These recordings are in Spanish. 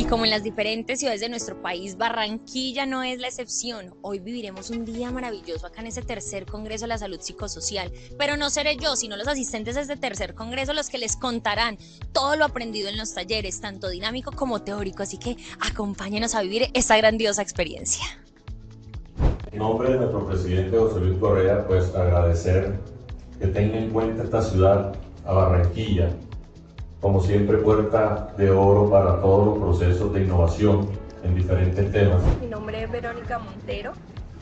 como en las diferentes ciudades de nuestro país, Barranquilla no es la excepción. Hoy viviremos un día maravilloso acá en este tercer Congreso de la Salud Psicosocial. Pero no seré yo, sino los asistentes de este tercer Congreso los que les contarán todo lo aprendido en los talleres, tanto dinámico como teórico. Así que acompáñenos a vivir esta grandiosa experiencia. En nombre de nuestro presidente José Luis Correa, pues agradecer que tenga en cuenta esta ciudad, a Barranquilla, como siempre puerta de oro para todos los procesos de innovación en diferentes temas. Mi nombre es Verónica Montero,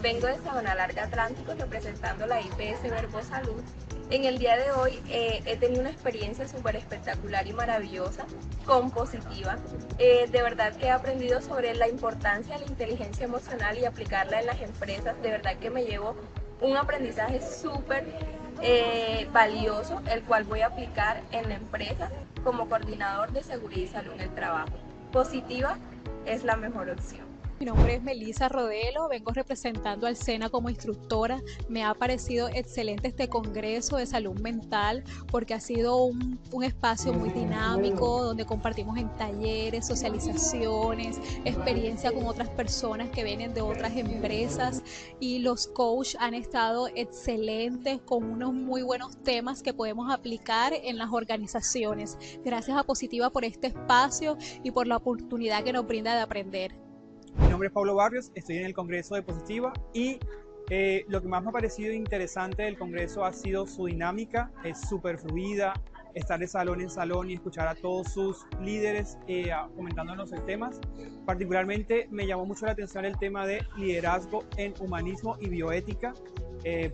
vengo de Sabana Larga Atlántico representando la IPS Verbo Salud. En el día de hoy he tenido una experiencia súper espectacular y maravillosa, compositiva. De verdad que he aprendido sobre la importancia de la inteligencia emocional y aplicarla en las empresas. De verdad que me llevo un aprendizaje súper valioso, el cual voy a aplicar en la empresa como coordinador de seguridad y salud en el trabajo. Positiva es la mejor opción. Mi nombre es Melissa Rodelo, vengo representando al SENA como instructora. Me ha parecido excelente este Congreso de Salud Mental porque ha sido un espacio muy dinámico donde compartimos en talleres, socializaciones, experiencia con otras personas que vienen de otras empresas, y los coaches han estado excelentes con unos muy buenos temas que podemos aplicar en las organizaciones. Gracias a Positiva por este espacio y por la oportunidad que nos brinda de aprender. Mi nombre es Pablo Barrios, estoy en el Congreso de Positiva y lo que más me ha parecido interesante del Congreso ha sido su dinámica, es súper fluida, estar de salón en salón y escuchar a todos sus líderes comentándonos el temas. Particularmente me llamó mucho la atención el tema de liderazgo en humanismo y bioética,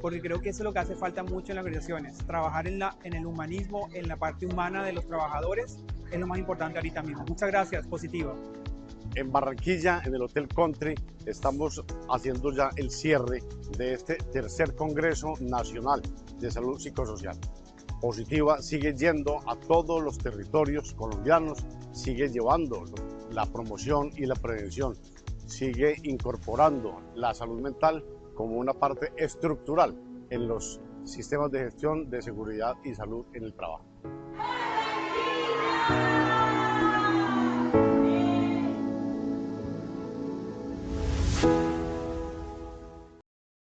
porque creo que eso es lo que hace falta mucho en las organizaciones, trabajar en el humanismo, en la parte humana de los trabajadores, es lo más importante ahorita mismo. Muchas gracias, Positiva. En Barranquilla, en el Hotel Country, estamos haciendo ya el cierre de este tercer Congreso Nacional de Salud Psicosocial. Positiva sigue yendo a todos los territorios colombianos, sigue llevando la promoción y la prevención, sigue incorporando la salud mental como una parte estructural en los sistemas de gestión de seguridad y salud en el trabajo.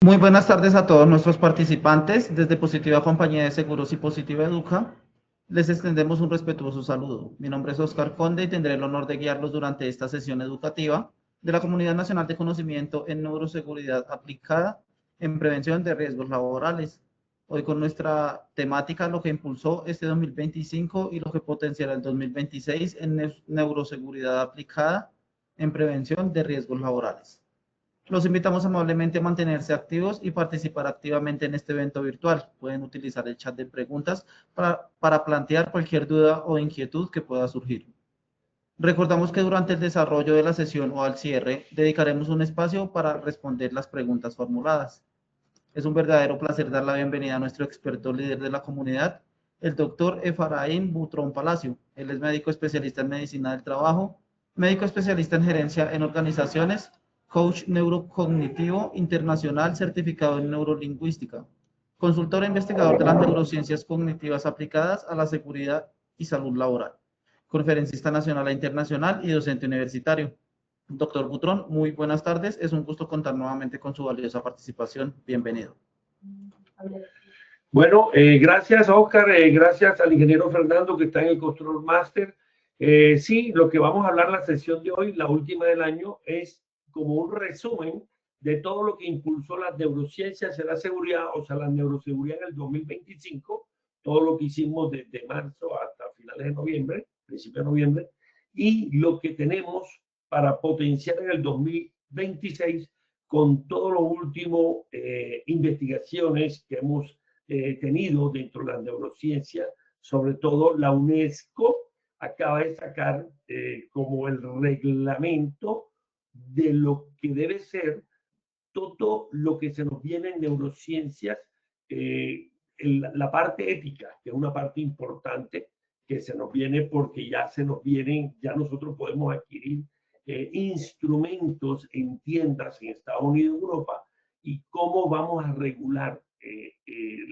Muy buenas tardes a todos nuestros participantes. Desde Positiva Compañía de Seguros y Positiva Educa, les extendemos un respetuoso saludo. Mi nombre es Oscar Conde y tendré el honor de guiarlos durante esta sesión educativa de la Comunidad Nacional de Conocimiento en Neuroseguridad Aplicada en Prevención de Riesgos Laborales. Hoy con nuestra temática, lo que impulsó este 2025 y lo que potenciará el 2026 en neuroseguridad aplicada en prevención de riesgos laborales. Los invitamos amablemente a mantenerse activos y participar activamente en este evento virtual. Pueden utilizar el chat de preguntas para plantear cualquier duda o inquietud que pueda surgir. Recordamos que durante el desarrollo de la sesión o al cierre, dedicaremos un espacio para responder las preguntas formuladas. Es un verdadero placer dar la bienvenida a nuestro experto líder de la comunidad, el doctor Efraín Butrón Palacio. Él es médico especialista en medicina del trabajo, médico especialista en gerencia en organizaciones, coach neurocognitivo internacional certificado en neurolingüística, consultor e investigador de las neurociencias cognitivas aplicadas a la seguridad y salud laboral, conferencista nacional e internacional y docente universitario. Doctor Butrón, muy buenas tardes. Es un gusto contar nuevamente con su valiosa participación. Bienvenido. Bueno, gracias Oscar, gracias al ingeniero Fernando que está en el Control Master. Sí, lo que vamos a hablar la sesión de hoy, la última del año, es como un resumen de todo lo que impulsó las neurociencias en la seguridad, o sea, la neuroseguridad en el 2025, todo lo que hicimos desde marzo hasta finales de noviembre, principio de noviembre, y lo que tenemos para potenciar en el 2026 con todo lo último, investigaciones que hemos tenido dentro de la neurociencia, sobre todo la UNESCO acaba de sacar como el reglamento de lo que debe ser todo lo que se nos viene en neurociencias, la parte ética, que es una parte importante que se nos viene porque ya se nos vienen, ya nosotros podemos adquirir instrumentos en tiendas en Estados Unidos y Europa, y cómo vamos a regular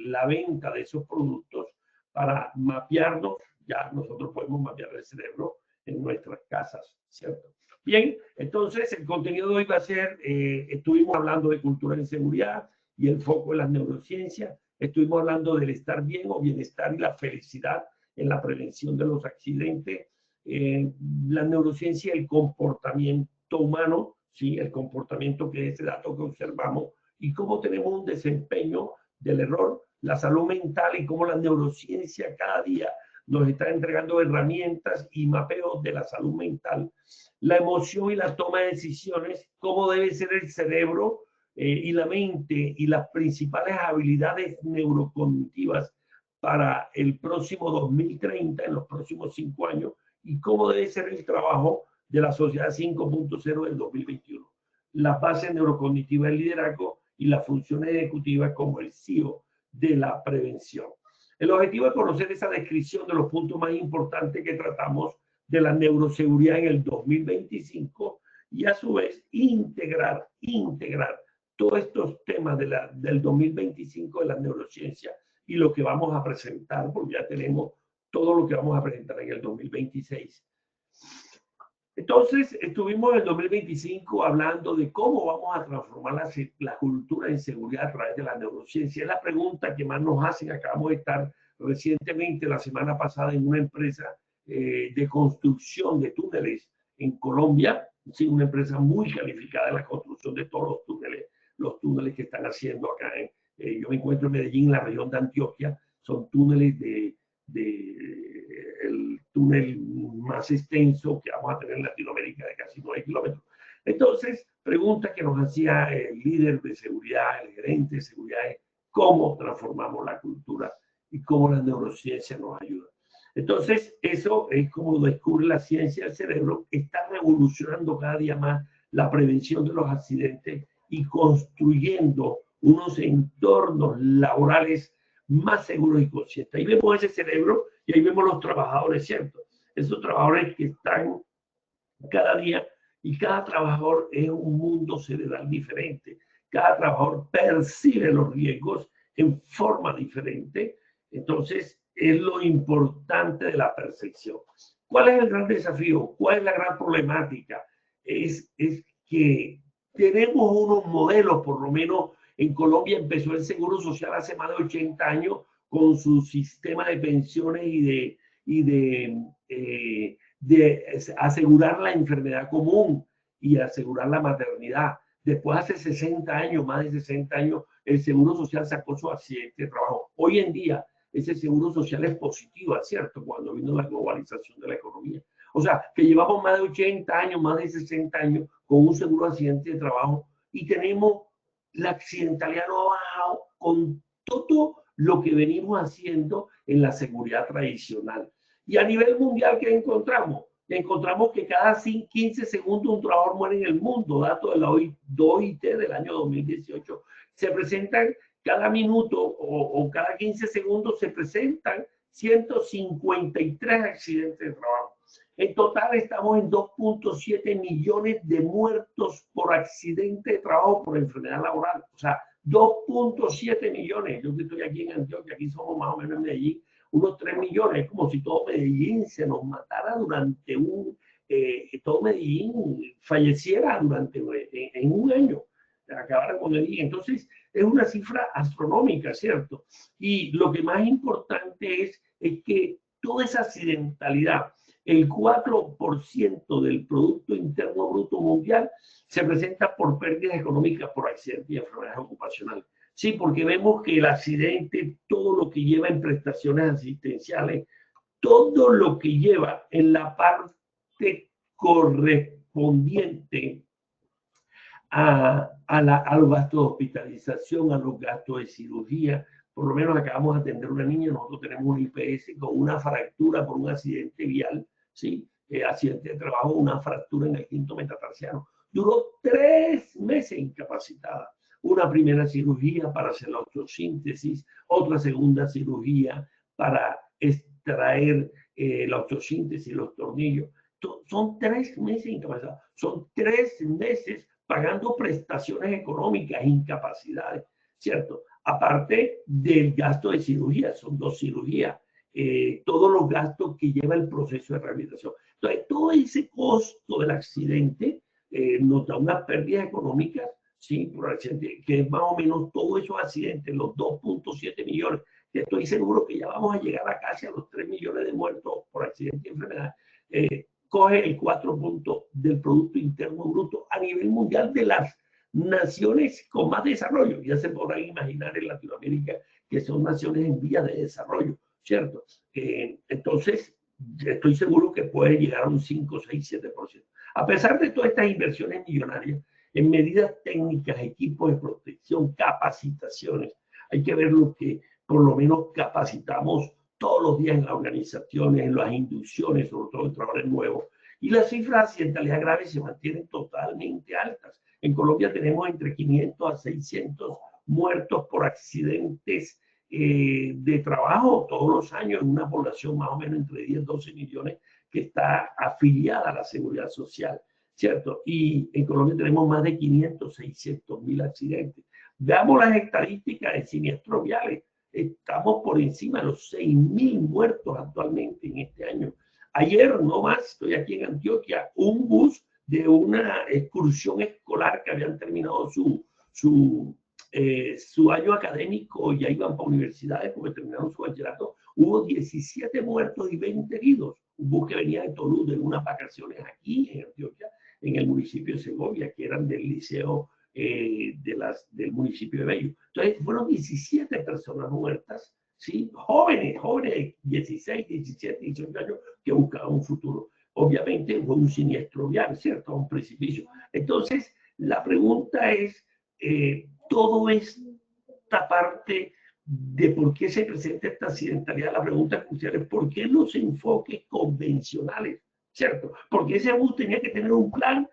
la venta de esos productos para mapearnos. Ya nosotros podemos mapear el cerebro en nuestras casas, ¿cierto? Bien, entonces el contenido de hoy va a ser, estuvimos hablando de cultura en seguridad y el foco en las neurociencias, estuvimos hablando del estar bien o bienestar y la felicidad en la prevención de los accidentes, la neurociencia y el comportamiento humano, ¿sí? El comportamiento que es ese dato que observamos y cómo tenemos un desempeño del error, la salud mental y cómo la neurociencia cada día nos está entregando herramientas y mapeos de la salud mental, la emoción y la toma de decisiones, cómo debe ser el cerebro y la mente y las principales habilidades neurocognitivas para el próximo 2030, en los próximos 5 años, y cómo debe ser el trabajo de la sociedad 5.0 del 2021. Las bases neurocognitivas del liderazgo y las funciones ejecutivas como el CEO de la prevención. El objetivo es conocer esa descripción de los puntos más importantes que tratamos de la neuroseguridad en el 2025 y a su vez integrar todos estos temas del 2025 de la neurociencia y lo que vamos a presentar, porque ya tenemos todo lo que vamos a presentar en el 2026. Entonces, estuvimos en el 2025 hablando de cómo vamos a transformar la cultura en seguridad a través de la neurociencia. Es la pregunta que más nos hacen. Acabamos de estar recientemente, la semana pasada, en una empresa de construcción de túneles en Colombia, ¿sí? Una empresa muy calificada en la construcción de todos los túneles que están haciendo acá. Yo me encuentro en Medellín, en la región de Antioquia. Son túneles el túnel más extenso que vamos a tener en Latinoamérica, de casi 9 kilómetros. Entonces, pregunta que nos hacía el líder de seguridad, el gerente de seguridad, es cómo transformamos la cultura y cómo la neurociencia nos ayuda. Entonces, eso es como descubre la ciencia del cerebro, está revolucionando cada día más la prevención de los accidentes y construyendo unos entornos laborales más seguros y conscientes. Ahí vemos ese cerebro y ahí vemos los trabajadores, ¿cierto? Esos trabajadores que están cada día y cada trabajador es un mundo cerebral diferente. Cada trabajador percibe los riesgos en forma diferente. Entonces, es lo importante de la percepción. ¿Cuál es el gran desafío? ¿Cuál es la gran problemática? Es que tenemos unos modelos, por lo menos en Colombia empezó el Seguro Social hace más de 80 años con su sistema de pensiones y de asegurar la enfermedad común y asegurar la maternidad. Después, hace 60 años, más de 60 años, el Seguro Social sacó su accidente de trabajo. Hoy en día, ese Seguro Social es positivo, ¿cierto? Cuando vino la globalización de la economía. O sea, que llevamos más de 80 años, más de 60 años con un seguro de accidente de trabajo y tenemos la accidentalidad no ha bajado con todo lo que venimos haciendo en la seguridad tradicional. Y a nivel mundial, ¿qué encontramos? Encontramos que cada 15 segundos un trabajador muere en el mundo, datos de la OIT del año 2018. Se presentan cada minuto o cada 15 segundos se presentan 153 accidentes de trabajo. En total estamos en 2.7 millones de muertos por accidente de trabajo por enfermedad laboral. O sea, 2.7 millones. Yo que estoy aquí en Antioquia, aquí somos más o menos en Medellín, unos 3 millones. Es como si todo Medellín se nos matara durante todo Medellín falleciera en un año. Acabara con Medellín. Entonces, es una cifra astronómica, ¿cierto? Y lo que más importante es que toda esa accidentalidad, el 4% del Producto Interno Bruto Mundial se presenta por pérdidas económicas por accidentes y enfermedades ocupacionales. Sí, porque vemos que el accidente, todo lo que lleva en prestaciones asistenciales, todo lo que lleva en la parte correspondiente a los gastos de hospitalización, a los gastos de cirugía. Por lo menos acabamos de atender a una niña, nosotros tenemos un IPS con una fractura por un accidente vial, ¿sí? Accidente de trabajo, una fractura en el quinto metatarsiano. Duró 3 meses incapacitada. Una primera cirugía para hacer la osteosíntesis, otra segunda cirugía para extraer la osteosíntesis y los tornillos. Son 3 meses incapacitada. Son 3 meses pagando prestaciones económicas, incapacidades, ¿cierto? Aparte del gasto de cirugía, son 2 cirugías todos los gastos que lleva el proceso de rehabilitación. Entonces, todo ese costo del accidente nos da unas pérdidas económicas, ¿sí? Por accidente, que es más o menos todos esos accidentes, los 2.7 millones, que estoy seguro que ya vamos a llegar a casi a los 3 millones de muertos por accidente y enfermedad, coge el 4 puntos del Producto Interno Bruto a nivel mundial de las naciones con más desarrollo. Ya se podrán imaginar en Latinoamérica que son naciones en vías de desarrollo, ¿cierto? Entonces, estoy seguro que puede llegar a un 5, 6, 7%. A pesar de todas estas inversiones millonarias, en medidas técnicas, equipos de protección, capacitaciones, hay que ver lo que por lo menos capacitamos todos los días en las organizaciones, en las inducciones, sobre todo en trabajadores nuevos. Y las cifras de accidentalidad grave se mantienen totalmente altas. En Colombia tenemos entre 500 a 600 muertos por accidentes de trabajo todos los años en una población más o menos entre 10 y 12 millones que está afiliada a la seguridad social, ¿cierto? Y en Colombia tenemos más de 500, 600 mil accidentes. Veamos las estadísticas de siniestros viales. Estamos por encima de los 6.000 muertos actualmente en este año. Ayer, no más, estoy aquí en Antioquia, un bus de una excursión escolar que habían terminado su año académico, ya iban para universidades porque terminaron su bachillerato, hubo 17 muertos y 20 heridos. Un bus que venía de Tolú de unas vacaciones aquí en Antioquia, en el municipio de Segovia, que eran del liceo del municipio de Bello. Entonces, fueron 17 personas muertas, ¿sí? Jóvenes, 16, 17, 18 años, que buscaban un futuro. Obviamente fue un siniestro vial, ¿cierto? Un precipicio. Entonces, la pregunta es, toda esta parte de por qué se presenta esta accidentalidad, la pregunta crucial es ¿por qué los enfoques convencionales, ¿cierto? Porque ese bus tenía que tener un plan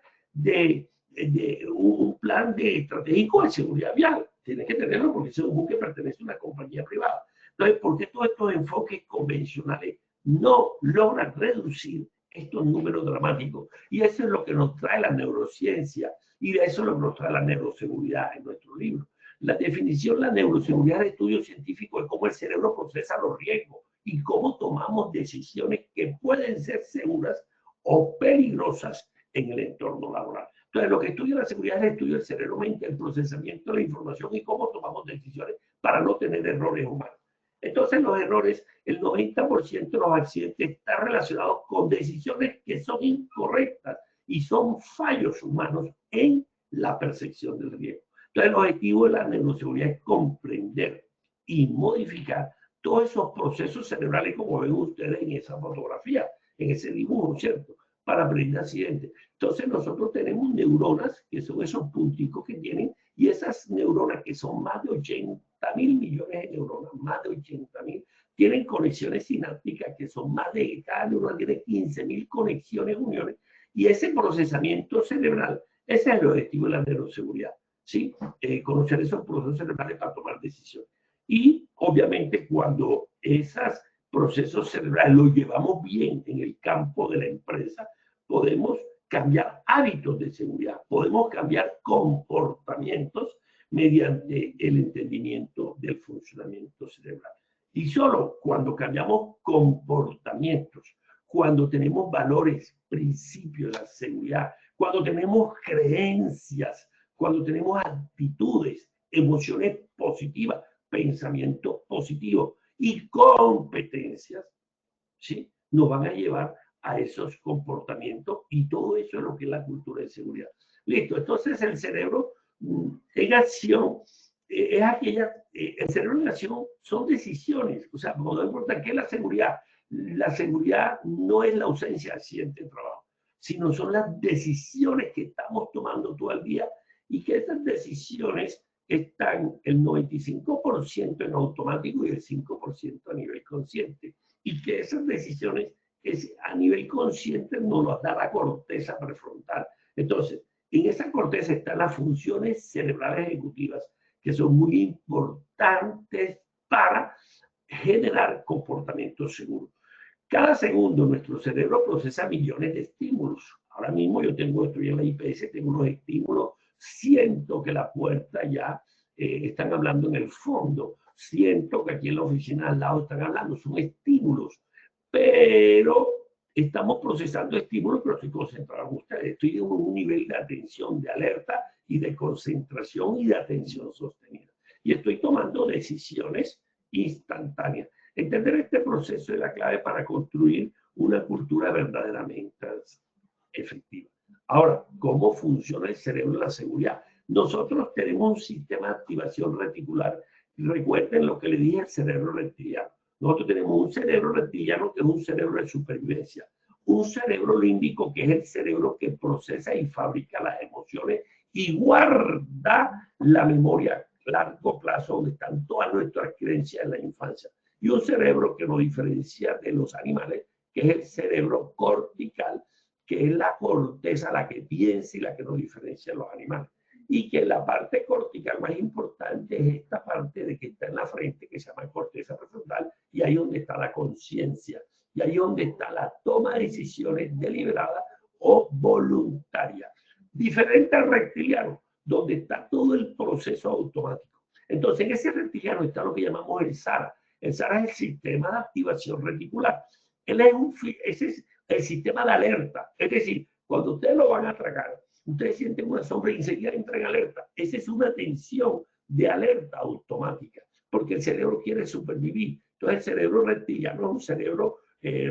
estratégico de seguridad vial. Tiene que tenerlo porque ese es un bus que pertenece a una compañía privada. Entonces, ¿por qué todos estos enfoques convencionales no logran reducir estos números dramáticos? Y eso es lo que nos trae la neurociencia y eso es lo que nos trae la neuroseguridad en nuestro libro. La definición, la neuroseguridad de estudio científico es cómo el cerebro procesa los riesgos y cómo tomamos decisiones que pueden ser seguras o peligrosas en el entorno laboral. Entonces, lo que estudia la seguridad es el estudio del cerebro-mente, el procesamiento de la información y cómo tomamos decisiones para no tener errores humanos. Entonces, los errores, el 90% de los accidentes están relacionados con decisiones que son incorrectas y son fallos humanos en la percepción del riesgo. Entonces, el objetivo de la neuroseguridad es comprender y modificar todos esos procesos cerebrales, como ven ustedes en esa fotografía, en ese dibujo, ¿cierto? Para prevenir accidentes. Entonces, nosotros tenemos neuronas, que son esos punticos que tienen, y esas neuronas, que son más de 80.000 millones de neuronas, más de 80.000, tienen conexiones sinápticas, que son más de, cada neurona tiene 15.000 conexiones, uniones, y ese procesamiento cerebral, ese es el objetivo de la neuroseguridad, ¿sí? Conocer esos procesos cerebrales para tomar decisiones. Y, obviamente, cuando esos procesos cerebrales los llevamos bien en el campo de la empresa, podemos cambiar hábitos de seguridad, podemos cambiar comportamientos mediante el entendimiento del funcionamiento cerebral. Y solo cuando cambiamos comportamientos, cuando tenemos valores, principios de la seguridad, cuando tenemos creencias, cuando tenemos actitudes, emociones positivas, pensamiento positivo y competencias, ¿sí? Nos van a llevar a esos comportamientos y todo eso es lo que es la cultura de seguridad. Listo, entonces el cerebro en acción es aquella, el cerebro en acción son decisiones, o sea, no importa qué es la seguridad no es la ausencia de accidente de trabajo, sino son las decisiones que estamos tomando todo el día y que esas decisiones están el 95% en automático y el 5% a nivel consciente y que esas decisiones a nivel consciente nos las da la corteza prefrontal. Entonces, en esa corteza están las funciones cerebrales ejecutivas que son muy importantes para generar comportamientos seguros. Cada segundo nuestro cerebro procesa millones de estímulos. Ahora mismo estoy en la IPS, tengo unos estímulos, siento que la puerta ya están hablando en el fondo. Siento que aquí en la oficina al lado están hablando, son estímulos, pero estamos procesando estímulos, pero estoy concentrado en ustedes. Estoy en un nivel de atención, de alerta y de concentración y de atención sostenida. Y estoy tomando decisiones instantáneas. Entender este proceso es la clave para construir una cultura verdaderamente efectiva. Ahora, ¿cómo funciona el cerebro de la seguridad? Nosotros tenemos un sistema de activación reticular. Recuerden lo que le dije al cerebro reptiliano. Nosotros tenemos un cerebro reptiliano que es un cerebro de supervivencia. Un cerebro límbico que es el cerebro que procesa y fabrica las emociones y guarda la memoria a largo plazo, donde están todas nuestras creencias en la infancia. Y un cerebro que nos diferencia de los animales, que es el cerebro cortical, que es la corteza, la que piensa y la que nos diferencia de los animales. Y que la parte cortical más importante es esta parte de que está en la frente, que se llama corteza prefrontal, y ahí donde está la conciencia, y ahí donde está la toma de decisiones deliberada o voluntaria. Diferente al reptiliano, donde está todo el proceso automático. Entonces, en ese reptiliano está lo que llamamos el SARA. El SARA es el sistema de activación reticular. Ese es el sistema de alerta. Es decir, cuando ustedes lo van a atracar, ustedes sienten una sombra y enseguida entran en alerta. Esa es una tensión de alerta automática, porque el cerebro quiere supervivir. Entonces, el cerebro reptiliano es un cerebro,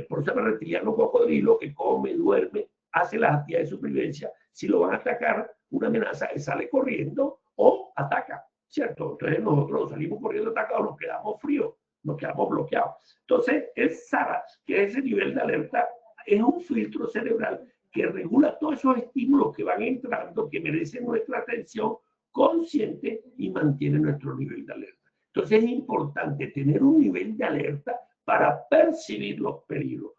por ser reptiliano cocodrilo, que come, duerme, hace las actividades de supervivencia. Si lo van a atacar, una amenaza, él sale corriendo o ataca, ¿cierto? Entonces, nosotros salimos corriendo atacados, nos quedamos fríos, nos quedamos bloqueados. Entonces, el SARA, que es ese nivel de alerta, es un filtro cerebral que regula todos esos estímulos que van entrando, que merecen nuestra atención consciente y mantiene nuestro nivel de alerta. Entonces es importante tener un nivel de alerta para percibir los peligros.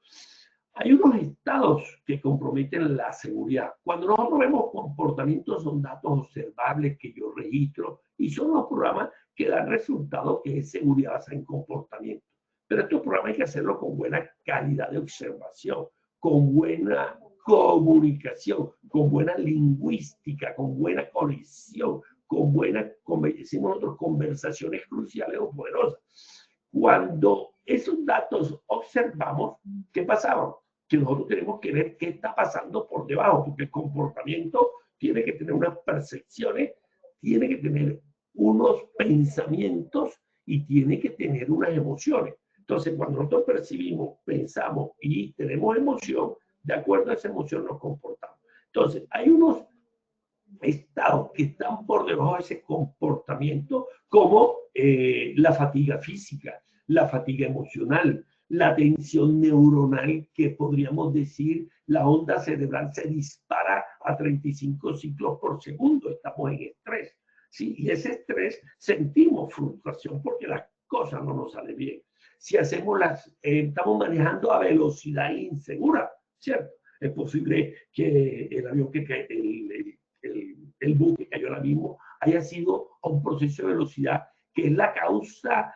Hay unos estados que comprometen la seguridad. Cuando nosotros vemos comportamientos, son datos observables que yo registro y son los programas que dan resultados, que es seguridad basada en comportamiento. Pero estos programas hay que hacerlo con buena calidad de observación, con buena comunicación, con buena lingüística, con buena conexión, con buena, como decimos nosotros, conversaciones cruciales o poderosas. Cuando esos datos observamos, ¿qué pasaba? Que nosotros tenemos que ver qué está pasando por debajo, porque el comportamiento tiene que tener unas percepciones, tiene que tener unos pensamientos y tiene que tener unas emociones. Entonces, cuando nosotros percibimos, pensamos y tenemos emoción, de acuerdo a esa emoción nos comportamos. Entonces, hay unos estados que están por debajo de ese comportamiento, como la fatiga física, la fatiga emocional, la tensión neuronal, que podríamos decir la onda cerebral se dispara a 35 ciclos por segundo, estamos en estrés. ¿Sí? Y ese estrés sentimos frustración porque las cosas no nos salen bien. Si hacemos estamos manejando a velocidad insegura, ¿cierto? Es posible que el avión el buque que cayó ahora mismo haya sido un proceso de velocidad que es la causa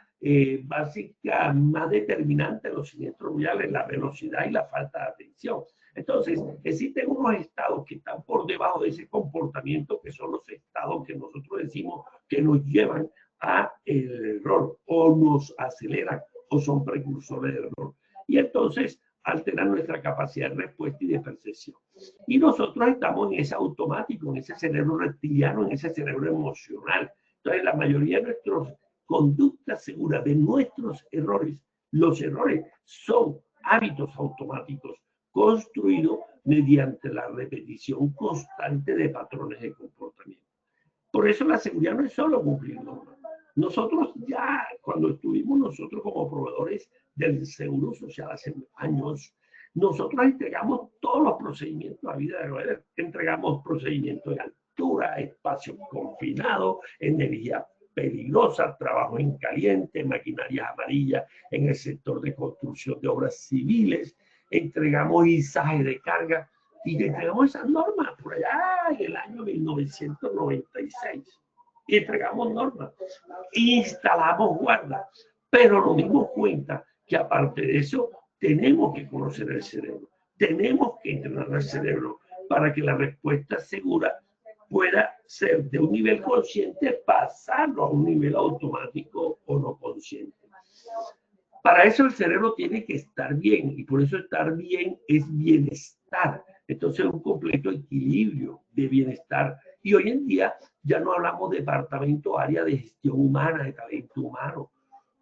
básica más determinante de los siniestros viales, la velocidad y la falta de atención. Entonces, existen unos estados que están por debajo de ese comportamiento, que son los estados que nosotros decimos que nos llevan al error o nos aceleran o son precursores del error. Y entonces alteran nuestra capacidad de respuesta y de percepción. Y nosotros estamos en ese automático, en ese cerebro reptiliano, en ese cerebro emocional. Entonces, la mayoría de nuestras conductas seguras, de nuestros errores, los errores son hábitos automáticos construidos mediante la repetición constante de patrones de comportamiento. Por eso la seguridad no es solo cumplir normas. Nosotros ya, cuando estuvimos nosotros como proveedores del Seguro Social hace años, nosotros entregamos todos los procedimientos a vida de ruedas. Entregamos procedimientos de altura, espacio confinado, energía peligrosa, trabajo en caliente, maquinaria amarilla en el sector de construcción de obras civiles, entregamos izaje de carga y entregamos esas normas por allá en el año 1996. Y entregamos normas, instalamos guardas, pero nos dimos cuenta que aparte de eso tenemos que conocer el cerebro, tenemos que entrenar el cerebro para que la respuesta segura pueda ser de un nivel consciente, pasarlo a un nivel automático o no consciente. Para eso el cerebro tiene que estar bien, y por eso estar bien es bienestar. Entonces, un completo equilibrio de bienestar. Y hoy en día ya no hablamos de departamento, área de gestión humana, de talento humano.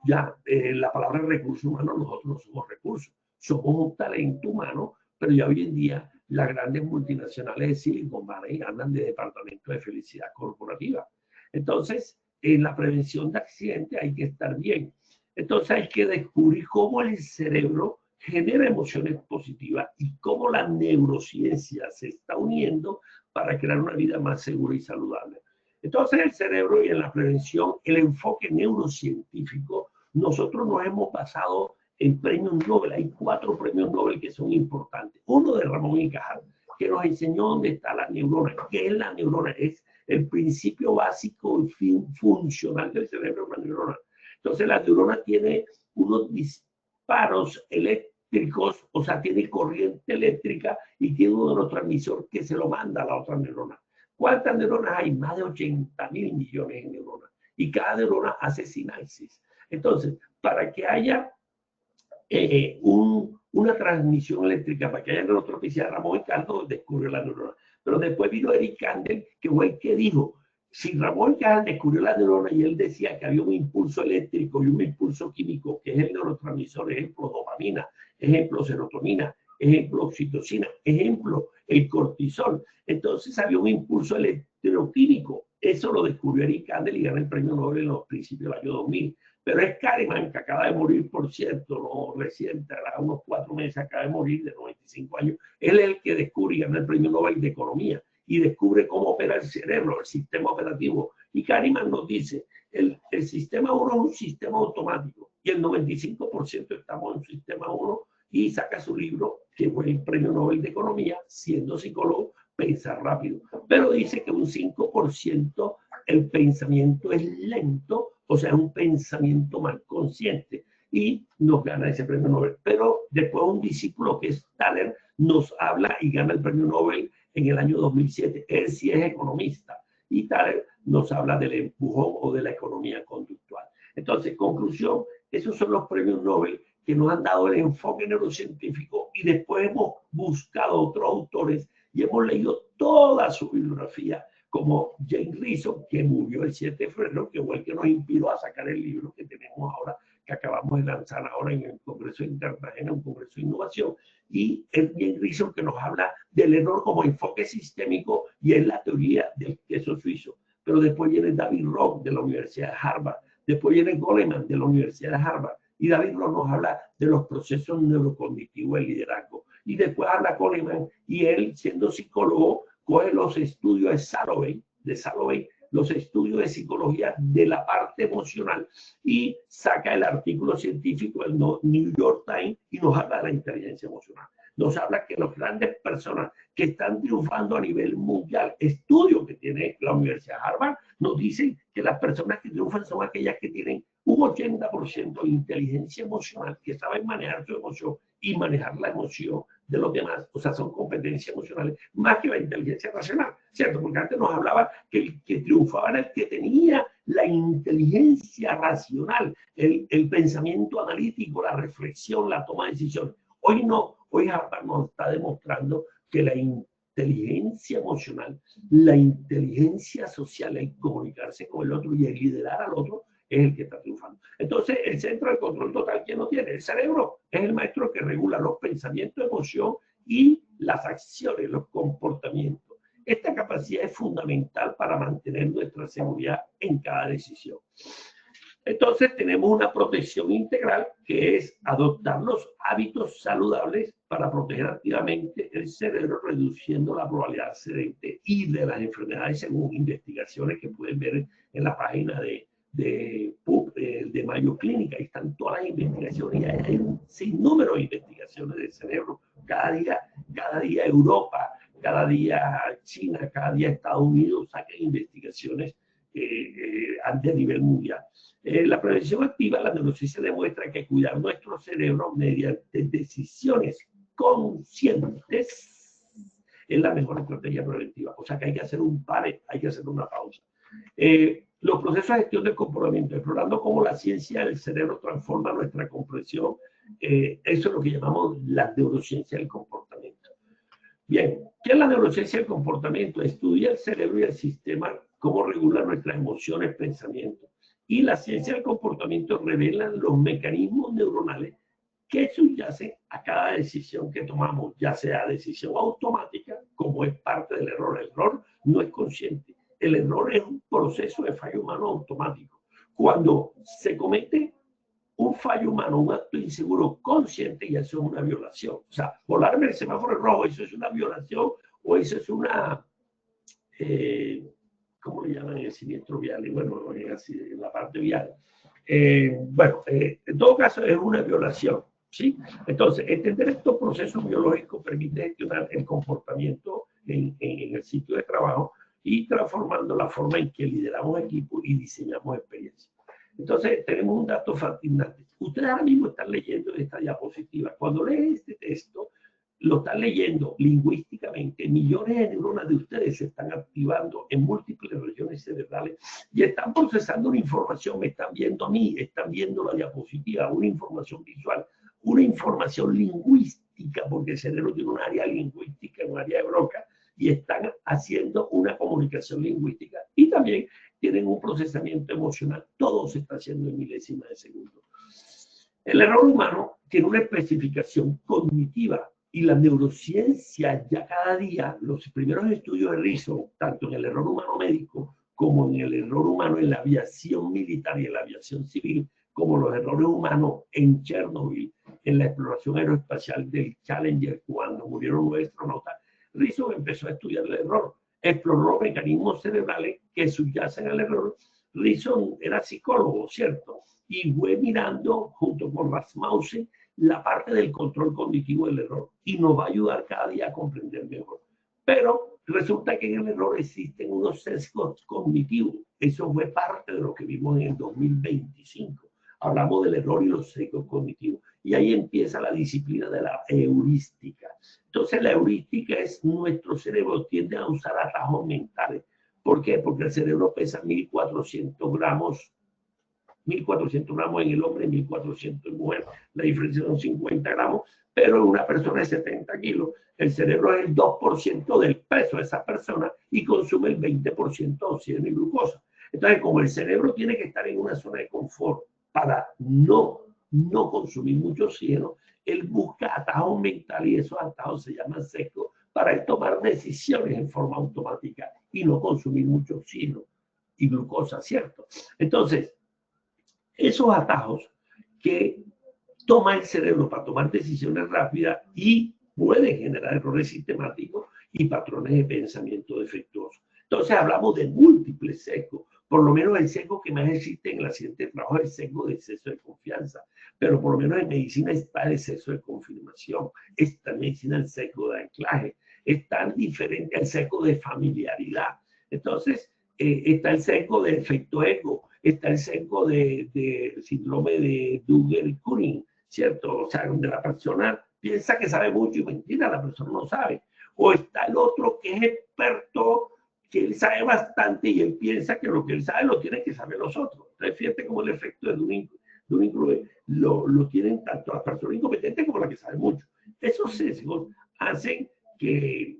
Ya la palabra recurso humano, nosotros no somos recursos, somos un talento humano, pero ya hoy en día las grandes multinacionales de Silicon Valley andan de departamento de felicidad corporativa. Entonces, en la prevención de accidentes hay que estar bien. Entonces hay que descubrir cómo el cerebro genera emociones positivas y cómo la neurociencia se está uniendo para crear una vida más segura y saludable. Entonces el cerebro y en la prevención, el enfoque neurocientífico, nosotros nos hemos basado en premios Nobel. Hay 4 premios Nobel que son importantes. Uno de Ramón y Cajal, que nos enseñó dónde está la neurona. ¿Qué es la neurona? Es el principio básico y funcional del cerebro de una neurona. Entonces la neurona tiene unos disparos eléctricos, o sea, tiene corriente eléctrica y tiene un neurotransmisor que se lo manda a la otra neurona. ¿Cuántas neuronas hay? Más de 80.000 millones de neuronas. Y cada neurona hace sinapsis. Entonces, para que haya una transmisión eléctrica, para que haya neurotropicidad, Ramón y Cajal descubrió la neurona. Pero después vino Eric Kandel, que fue el que dijo, si Ramón Cajal descubrió la neurona y él decía que había un impulso eléctrico y un impulso químico, que es el neurotransmisor, ejemplo, dopamina, ejemplo, serotonina, ejemplo, oxitocina, ejemplo, el cortisol. Entonces había un impulso electroquímico. Eso lo descubrió Eric Kandel y ganó el premio Nobel en los principios del año 2000. Pero es Kahneman, que acaba de morir, por cierto, no reciente, a unos 4 meses acaba de morir, de 95 años. Él es el que descubre y gana el premio Nobel de Economía y descubre cómo opera el cerebro, el sistema operativo. Y Kahneman nos dice, el sistema 1 es un sistema automático y el 95% estamos en un sistema 1, y saca su libro, que fue el premio Nobel de Economía, siendo psicólogo, Pensar rápido. Pero dice que un 5% el pensamiento es lento, o sea, un pensamiento mal consciente, y nos gana ese premio Nobel. Pero después un discípulo que es Thaler nos habla y gana el premio Nobel en el año 2007. Él sí es economista y Thaler nos habla del empujón o de la economía conductual. Entonces, conclusión, esos son los premios Nobel que nos han dado el enfoque neurocientífico, y después hemos buscado otros autores y hemos leído toda su bibliografía, como James Rison, que murió el 7 de febrero, que fue el que nos inspiró a sacar el libro que tenemos ahora, que acabamos de lanzar ahora en el Congreso de Cartagena, un Congreso de Innovación, y es James Rison que nos habla del error como enfoque sistémico, y es la teoría del queso suizo. Pero después viene David Rock de la Universidad de Harvard, después viene Goleman de la Universidad de Harvard, y David Rock nos habla de los procesos neurocognitivos del liderazgo. Y después habla Goleman, y él, siendo psicólogo, coge los estudios de Salovey, los estudios de psicología de la parte emocional, y saca el artículo científico del New York Times y nos habla de la inteligencia emocional. Nos habla que las grandes personas que están triunfando a nivel mundial, estudios que tiene la Universidad de Harvard, nos dicen que las personas que triunfan son aquellas que tienen un 80% de inteligencia emocional, que saben manejar su emoción y manejar la emoción de los demás. O sea, son competencias emocionales más que la inteligencia racional, ¿cierto? Porque antes nos hablaba que el que triunfaba era el que tenía la inteligencia racional, el pensamiento analítico, la reflexión, la toma de decisiones. Hoy no, hoy Harvard nos está demostrando que la inteligencia emocional, la inteligencia social, el comunicarse con el otro y el liderar al otro, es el que está triunfando. Entonces, el centro de control total, ¿quién lo tiene? El cerebro es el maestro que regula los pensamientos, emoción y las acciones, los comportamientos. Esta capacidad es fundamental para mantener nuestra seguridad en cada decisión. Entonces, tenemos una protección integral, que es adoptar los hábitos saludables para proteger activamente el cerebro, reduciendo la probabilidad de accidente y de las enfermedades, según investigaciones que pueden ver en la página de Mayo Clínica. Ahí están todas las investigaciones, y hay un sinnúmero de investigaciones del cerebro. Cada día Europa, cada día China, cada día Estados Unidos sacan investigaciones de nivel mundial. La prevención activa, la neurociencia demuestra que cuidar nuestro cerebro mediante decisiones conscientes es la mejor estrategia preventiva. O sea que hay que hacer un pare, hay que hacer una pausa. Los procesos de gestión del comportamiento, explorando cómo la ciencia del cerebro transforma nuestra comprensión, eso es lo que llamamos la neurociencia del comportamiento. Bien, ¿qué es la neurociencia del comportamiento? Estudia el cerebro y el sistema, cómo regula nuestras emociones, pensamientos. Y la ciencia del comportamiento revela los mecanismos neuronales que subyacen a cada decisión que tomamos, ya sea decisión automática, como es parte del error. El error no es consciente. El error es un proceso de fallo humano automático. Cuando se comete un fallo humano, un acto inseguro consciente, y eso es una violación. O sea, volarme el semáforo rojo, eso es una violación o eso es una, ¿cómo le llaman? El siniestro vial, y bueno, así, en la parte vial. En todo caso es una violación, ¿sí? Entonces, entender estos procesos biológicos permite gestionar el comportamiento en el sitio de trabajo y transformando la forma en que lideramos equipos y diseñamos experiencias. Entonces, tenemos un dato fascinante. Ustedes ahora mismo están leyendo esta diapositiva. Cuando leen este texto, lo están leyendo lingüísticamente. Millones de neuronas de ustedes se están activando en múltiples regiones cerebrales y están procesando una información. Me están viendo a mí, están viendo la diapositiva, una información visual, una información lingüística, porque el cerebro tiene un área lingüística, un área de Broca, y están haciendo una comunicación lingüística. Y también tienen un procesamiento emocional. Todo se está haciendo en milésimas de segundo. El error humano tiene una especificación cognitiva y la neurociencia ya cada día, los primeros estudios de Rizzo, tanto en el error humano médico como en el error humano en la aviación militar y en la aviación civil, como los errores humanos en Chernobyl, en la exploración aeroespacial del Challenger, cuando murieron 9 astronautas, Rizzo empezó a estudiar el error, exploró mecanismos cerebrales que subyacen al error. Rizzo era psicólogo, ¿cierto? Y fue mirando, junto con Rasmussen, la parte del control cognitivo del error y nos va a ayudar cada día a comprender mejor. Pero resulta que en el error existen unos sesgos cognitivos. Eso fue parte de lo que vimos en el 2025. Hablamos del error y los sesgos cognitivos. Y ahí empieza la disciplina de la heurística. Entonces la heurística es nuestro cerebro tiende a usar atajos mentales. ¿Por qué? Porque el cerebro pesa 1.400 gramos. 1.400 gramos en el hombre, 1.400 en mujer. La diferencia son 50 gramos, pero en una persona de 70 kilos, el cerebro es el 2% del peso de esa persona y consume el 20% de oxígeno y glucosa. Entonces, como el cerebro tiene que estar en una zona de confort para no consumir mucho oxígeno, él busca atajos mentales y esos atajos se llaman sesgos para él tomar decisiones en forma automática y no consumir mucho oxígeno y glucosa, ¿cierto? Entonces, esos atajos que toma el cerebro para tomar decisiones rápidas y pueden generar errores sistemáticos y patrones de pensamiento defectuosos. Entonces hablamos de múltiples sesgos. Por lo menos el sesgo que más existe en el accidente de trabajo es el sesgo de exceso de confianza. Pero por lo menos en medicina está el exceso de confirmación. Está en medicina el sesgo de anclaje. Es tan diferente al sesgo de familiaridad. Entonces está el sesgo de efecto ego. Está el sesgo de síndrome de Dunning-Kruger, ¿cierto? O sea, donde la persona piensa que sabe mucho y mentira, la persona no sabe. O está el otro que es experto, que él sabe bastante y él piensa que lo que él sabe lo tienen que saber los otros. Entonces, fíjate cómo el efecto de Dunning-Kruger lo tienen tanto las personas incompetentes como las que saben mucho. Esos sesgos hacen que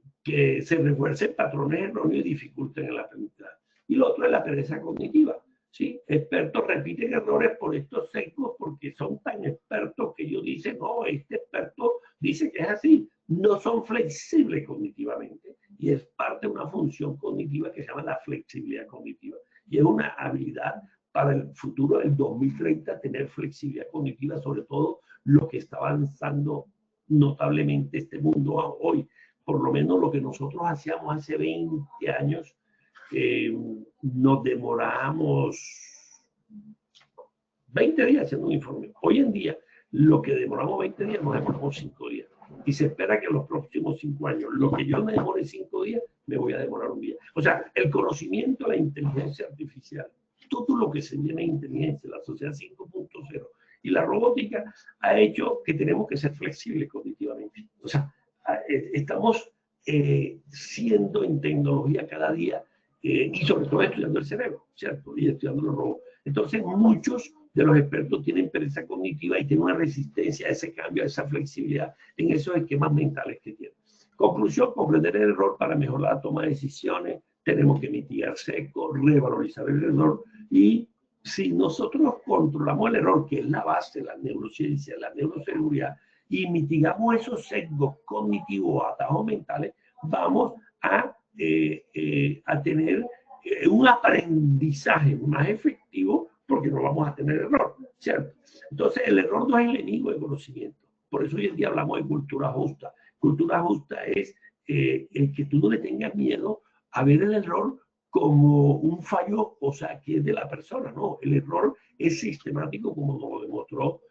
se refuercen patrones erróneos y dificulten el aprendizaje. Y lo otro es la pereza cognitiva. ¿Sí? Expertos repiten errores por estos sesgos porque son tan expertos que ellos dicen, no, este experto dice que es así. No son flexibles cognitivamente y es parte de una función cognitiva que se llama la flexibilidad cognitiva. Y es una habilidad para el futuro del 2030 tener flexibilidad cognitiva, sobre todo lo que está avanzando notablemente este mundo hoy. Por lo menos lo que nosotros hacíamos hace 20 años, nos demoramos 20 días haciendo un informe. Hoy en día, lo que demoramos 20 días, nos demoramos 5 días. Y se espera que en los próximos 5 años, lo que yo me demore 5 días, me voy a demorar un día. O sea, el conocimiento, la inteligencia artificial, todo lo que se viene de inteligencia, la sociedad 5.0 y la robótica, ha hecho que tenemos que ser flexibles cognitivamente. O sea, estamos siendo en tecnología cada día y sobre todo estudiando el cerebro, ¿cierto? Y estudiando los robots. Entonces, muchos de los expertos tienen pereza cognitiva y tienen una resistencia a ese cambio, a esa flexibilidad en esos esquemas mentales que tienen. Conclusión, comprender el error para mejorar la toma de decisiones, tenemos que mitigar seco, revalorizar el error y si nosotros controlamos el error, que es la base de la neurociencia, la neuroseguridad, y mitigamos esos sesgos cognitivos, atajos mentales, vamos a tener un aprendizaje más efectivo porque no vamos a tener error, ¿cierto? Entonces, el error no es el enemigo del conocimiento. Por eso hoy en día hablamos de cultura justa. Cultura justa es el que tú no le tengas miedo a ver el error como un fallo, o sea, que es de la persona, ¿no? El error es sistemático, como nos lo demostró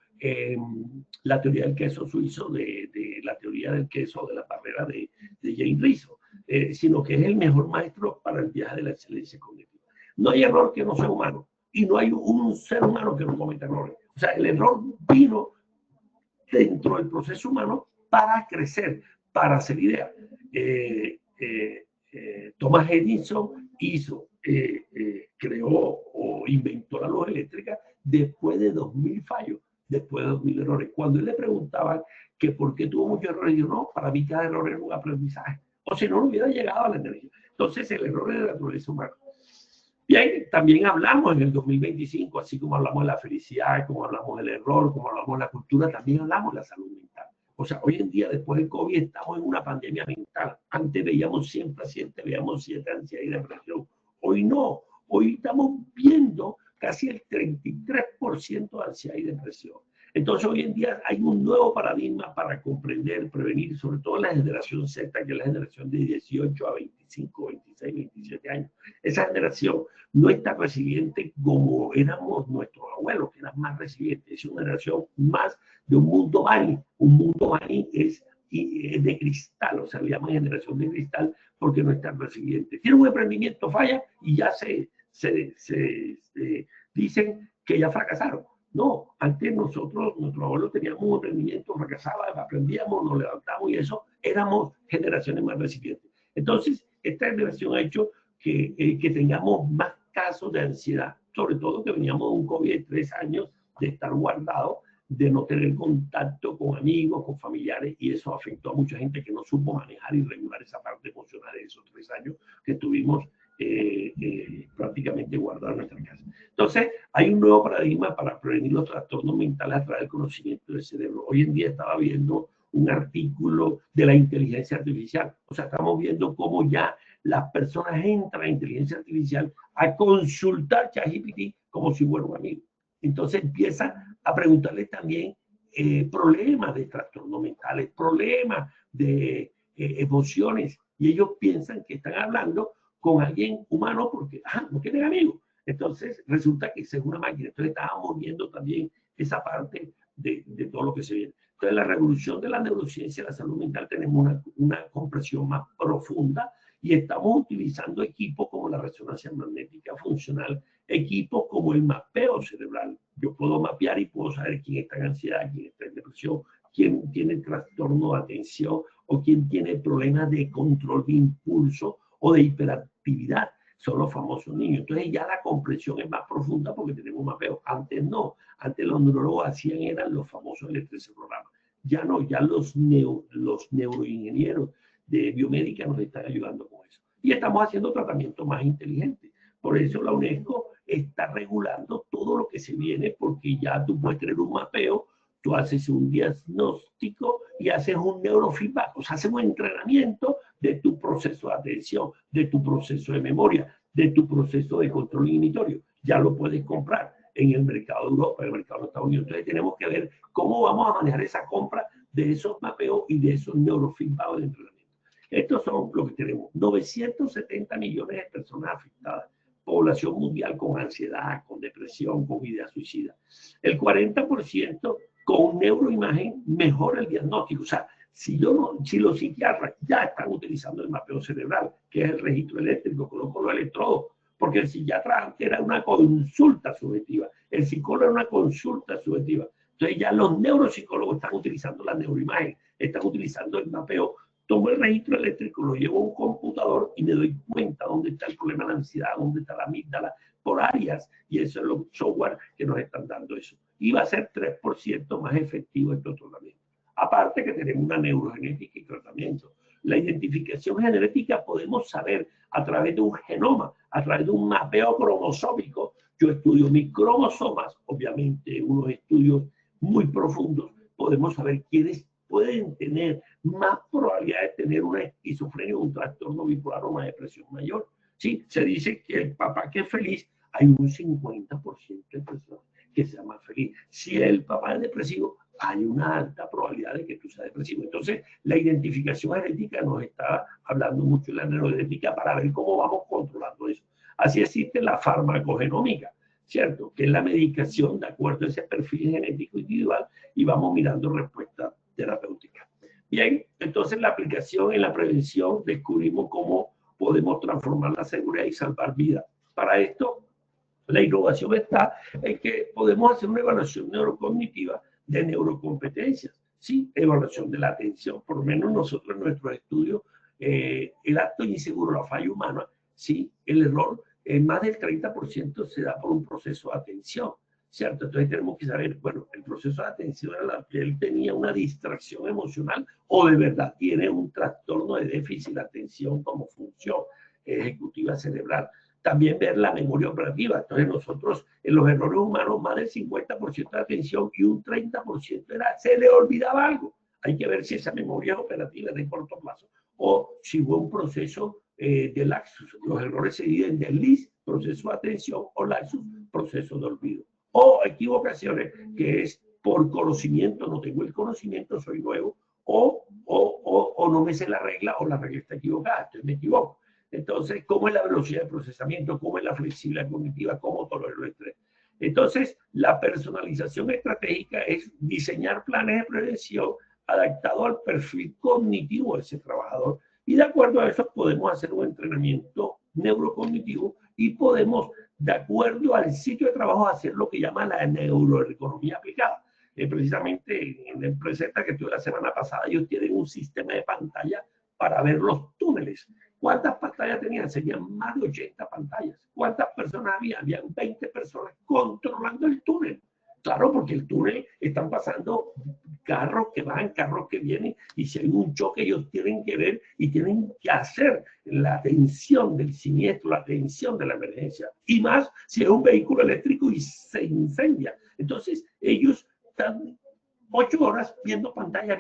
la teoría del queso suizo, de la teoría del queso, de la barrera de James Rizzo, sino que es el mejor maestro para el viaje de la excelencia cognitiva. No hay error que no sea humano y no hay un ser humano que no cometa errores. O sea, el error vino dentro del proceso humano para crecer, para hacer ideas. Thomas Edison creó o inventó la luz eléctrica después de 2000 fallos, después de 2000 errores. Cuando él le preguntaban que por qué tuvo muchos errores, dijo, no, para mí cada error era un aprendizaje. O si no, no hubiera llegado a la energía. Entonces, el error es de la naturaleza humana. Bien, también hablamos en el 2025, así como hablamos de la felicidad, como hablamos del error, como hablamos de la cultura, también hablamos de la salud mental. O sea, hoy en día, después del COVID, estamos en una pandemia mental. Antes veíamos 100 pacientes, veíamos 7 ansiedad y depresión. Hoy no. Hoy estamos viendo casi el 33% de ansiedad y depresión. Entonces, hoy en día hay un nuevo paradigma para comprender, prevenir, sobre todo la generación Z, que es la generación de 18 a 25, 26, 27 años. Esa generación no es tan resiliente como éramos nuestros abuelos, que eran más resilientes. Es una generación más de un mundo Bani. Un mundo Bani es de cristal, o sea, le llaman generación de cristal porque no es tan resiliente. Tiene un emprendimiento, falla y ya dicen que ya fracasaron. No, antes nosotros, nuestros abuelos teníamos un emprendimiento, fracasaba, aprendíamos, nos levantamos y eso, éramos generaciones más resilientes. Entonces, esta generación ha hecho que tengamos más casos de ansiedad, sobre todo que veníamos de un COVID de 3 años de estar guardados, de no tener contacto con amigos, con familiares, y eso afectó a mucha gente que no supo manejar y regular esa parte emocional de esos 3 años que tuvimos prácticamente guardado en nuestra casa. Entonces, hay un nuevo paradigma para prevenir los trastornos mentales a través del conocimiento del cerebro. Hoy en día estaba viendo un artículo de la inteligencia artificial. O sea, estamos viendo cómo ya las personas entran a inteligencia artificial a consultar ChatGPT como si fuera un amigo. Entonces empiezan a preguntarle también problemas de trastornos mentales, problemas de emociones, y ellos piensan que están hablando con alguien humano porque no tienen amigos. Entonces resulta que es una máquina. Entonces estábamos viendo también esa parte de todo lo que se viene. Entonces la revolución de la neurociencia y la salud mental tenemos una comprensión más profunda y estamos utilizando equipos como la resonancia magnética funcional, equipos como el mapeo cerebral. Yo puedo mapear y puedo saber quién está en ansiedad, quién está en depresión, quién tiene trastorno de atención o quién tiene problemas de control de impulso o de hiperactividad. Son los famosos niños. Entonces ya la comprensión es más profunda porque tenemos mapeo. Antes no. Antes los neurólogos hacían eran los famosos electroencefalogramas. Ya no, ya los neuroingenieros de biomédica nos están ayudando con eso. Y estamos haciendo tratamientos más inteligentes. Por eso la UNESCO está regulando todo lo que se viene porque ya tú puedes tener un mapeo, tú haces un diagnóstico y haces un neurofeedback, o sea, haces un entrenamiento de tu proceso de atención, de tu proceso de memoria, de tu proceso de control inhibitorio. Ya lo puedes comprar en el mercado de Europa, en el mercado de Estados Unidos. Entonces tenemos que ver cómo vamos a manejar esa compra de esos mapeos y de esos neurofeedback de entrenamiento. Estos son lo que tenemos. 970 millones de personas afectadas. Población mundial con ansiedad, con depresión, con ideas suicidas. El 40% con neuroimagen mejora el diagnóstico. O sea, si los psiquiatras ya están utilizando el mapeo cerebral, que es el registro eléctrico, coloco los electrodos, porque el psiquiatra antes era una consulta subjetiva, el psicólogo era una consulta subjetiva. Entonces ya los neuropsicólogos están utilizando la neuroimagen, están utilizando el mapeo. tomo el registro eléctrico, lo llevo a un computador y me doy cuenta dónde está el problema de la ansiedad, dónde está la amígdala, por áreas, y eso es los software que nos están dando eso. Y va a ser 3% más efectivo este tratamiento. Aparte que tenemos una neurogenética y tratamiento. La identificación genética podemos saber a través de un genoma, a través de un mapeo cromosómico. Yo estudio mis cromosomas, obviamente unos estudios muy profundos, podemos saber quiénes pueden tener más probabilidad de tener una esquizofrenia, un trastorno bipolar o una depresión mayor. Sí, se dice que el papá que es feliz, hay un 50% de personas que sea más feliz. Si el papá es depresivo, hay una alta probabilidad de que tú seas depresivo. Entonces, la identificación genética nos está hablando mucho de la neurogenética para ver cómo vamos controlando eso. Así existe la farmacogenómica, ¿cierto? Que es la medicación de acuerdo a ese perfil genético individual y vamos mirando respuestas terapéuticas. Bien, entonces la aplicación en la prevención descubrimos cómo podemos transformar la seguridad y salvar vidas. Para esto, la innovación está en que podemos hacer una evaluación neurocognitiva de neurocompetencias, ¿sí? Evaluación de la atención, por lo menos nosotros en nuestros estudios, el acto inseguro, la falla humana, ¿sí? El error, más del 30% se da por un proceso de atención, ¿cierto? Entonces tenemos que saber, bueno, el proceso de atención era que él tenía una distracción emocional o de verdad tiene un trastorno de déficit de atención como función ejecutiva cerebral. También ver la memoria operativa. Entonces nosotros en los errores humanos más del 50% de atención y un 30% era, se le olvidaba algo. Hay que ver si esa memoria operativa es de corto plazo o si hubo un proceso de lapsus. Los errores se dividen de LIS, proceso de atención, o lapsus, proceso de olvido. O equivocaciones, que es por conocimiento, no tengo el conocimiento, soy nuevo, o no me sé la regla o la regla está equivocada, entonces me equivoco. Entonces, ¿cómo es la velocidad de procesamiento? ¿Cómo es la flexibilidad cognitiva? ¿Cómo tolero el estrés? Entonces, la personalización estratégica es diseñar planes de prevención adaptados al perfil cognitivo de ese trabajador. Y de acuerdo a eso podemos hacer un entrenamiento neurocognitivo y podemos, de acuerdo al sitio de trabajo, hacer lo que llama la neuroergonomía aplicada. Precisamente en la empresa que tuve la semana pasada, ellos tienen un sistema de pantalla para ver los túneles. ¿Cuántas pantallas tenían? Serían más de 80 pantallas. ¿Cuántas personas había? Habían 20 personas controlando el túnel. Claro, porque el túnel están pasando carros que van, carros que vienen, y si hay un choque ellos tienen que ver y tienen que hacer la atención del siniestro, la atención de la emergencia. Y más si es un vehículo eléctrico y se incendia. Entonces ellos están 8 horas viendo pantalla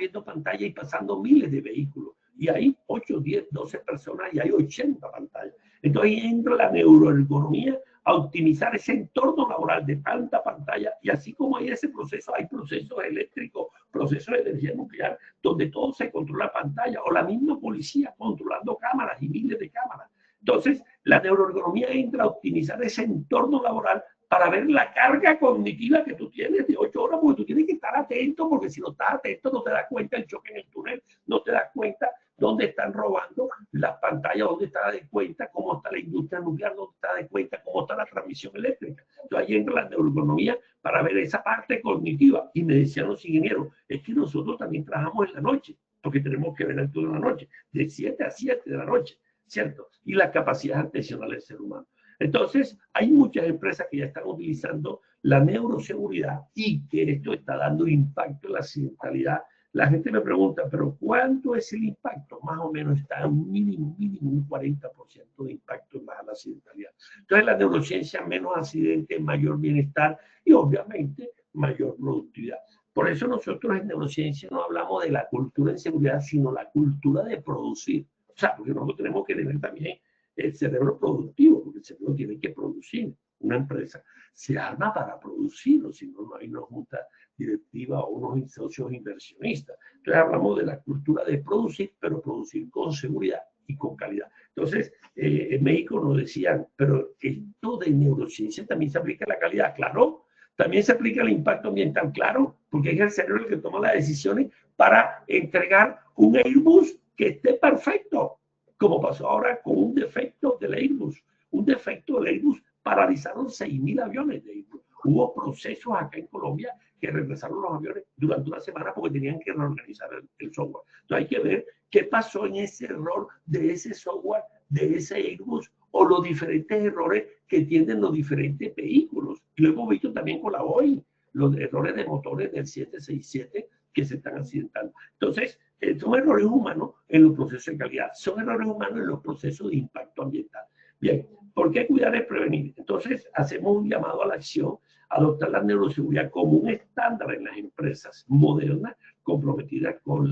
y pasando miles de vehículos. Y hay 8, 10, 12 personas y hay 80 pantallas. Entonces ahí entra la neuroergonomía a optimizar ese entorno laboral de tanta pantalla. Y así como hay ese proceso, hay procesos eléctricos, procesos de energía nuclear, donde todo se controla pantalla, o la misma policía controlando cámaras y miles de cámaras. Entonces, la neuroergonomía entra a optimizar ese entorno laboral para ver la carga cognitiva que tú tienes de 8 horas, porque tú tienes que estar atento, porque si no estás atento no te das cuenta del choque en el túnel, no te das cuenta dónde están robando las pantallas, dónde te das cuenta cómo está la industria nuclear, dónde te das cuenta cómo está la transmisión eléctrica. Entonces ahí entra la neuroergonomía para ver esa parte cognitiva. Y me decían los ingenieros, es que nosotros también trabajamos en la noche, porque tenemos que ver el turno en la noche, de 7 a 7 de la noche, ¿cierto? Y las capacidades atencionales del ser humano. Entonces, hay muchas empresas que ya están utilizando la neuroseguridad y que esto está dando impacto en la accidentalidad. La gente me pregunta, ¿pero cuánto es el impacto? Más o menos está un mínimo un 40% de impacto en la accidentalidad. Entonces, la neurociencia, menos accidentes, mayor bienestar y obviamente mayor productividad. Por eso nosotros en neurociencia no hablamos de la cultura en seguridad, sino la cultura de producir. O sea, porque nosotros tenemos que tener también el cerebro productivo, porque el cerebro tiene que producir. Una empresa se arma para producir, o si no, no hay una junta directiva o unos socios inversionistas. Entonces hablamos de la cultura de producir, pero producir con seguridad y con calidad. Entonces, en México nos decían, pero esto de neurociencia también se aplica a la calidad. Claro, también se aplica el impacto ambiental, claro, porque es el cerebro el que toma las decisiones para entregar un Airbus que esté perfecto, como pasó ahora con un defecto del Airbus. Un defecto del Airbus, paralizaron 6.000 aviones de Airbus. Hubo procesos acá en Colombia que regresaron los aviones durante una semana porque tenían que reorganizar el software. Entonces hay que ver qué pasó en ese error de ese software, de ese Airbus, o los diferentes errores que tienen los diferentes vehículos. Y lo hemos visto también con la Boeing, los errores de motores del 767 que se están accidentando. Entonces, son errores humanos en los procesos de calidad, son errores humanos en los procesos de impacto ambiental. Bien, ¿por qué cuidar es prevenir? Entonces, hacemos un llamado a la acción, adoptar la neuroseguridad como un estándar en las empresas modernas comprometidas con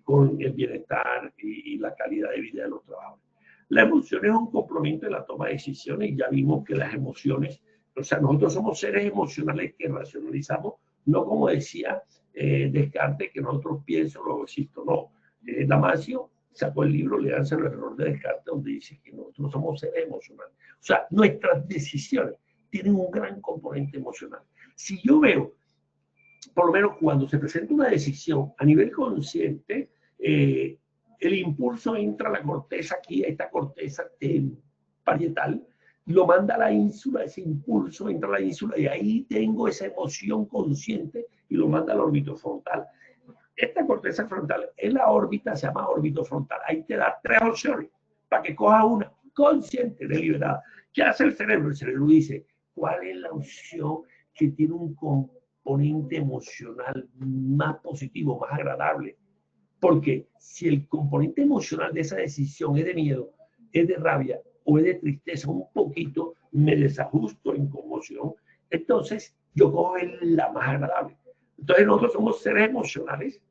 con el bienestar y la calidad de vida de los trabajadores. La emoción es un complemento de la toma de decisiones y ya vimos que las emociones, o sea, nosotros somos seres emocionales que racionalizamos, no como decía Descartes, que nosotros pienso, luego existo, no. Damasio sacó el libro Leanse el error de Descartes, donde dice que nosotros somos seres emocionales. O sea, nuestras decisiones tienen un gran componente emocional. Si yo veo, por lo menos cuando se presenta una decisión a nivel consciente, el impulso entra a la corteza aquí, a esta corteza parietal, lo manda a la ínsula, ese impulso entra a la ínsula y ahí tengo esa emoción consciente y lo manda al órbito frontal. Esta corteza frontal en la órbita se llama órbito frontal. Ahí te da 3 opciones para que cojas una consciente, deliberada. ¿Qué hace el cerebro? El cerebro dice, ¿cuál es la opción que tiene un componente emocional más positivo, más agradable? Porque si el componente emocional de esa decisión es de miedo, es de rabia o es de tristeza, un poquito me desajusto en conmoción, entonces yo cojo la más agradable. Entonces nosotros somos seres emocionales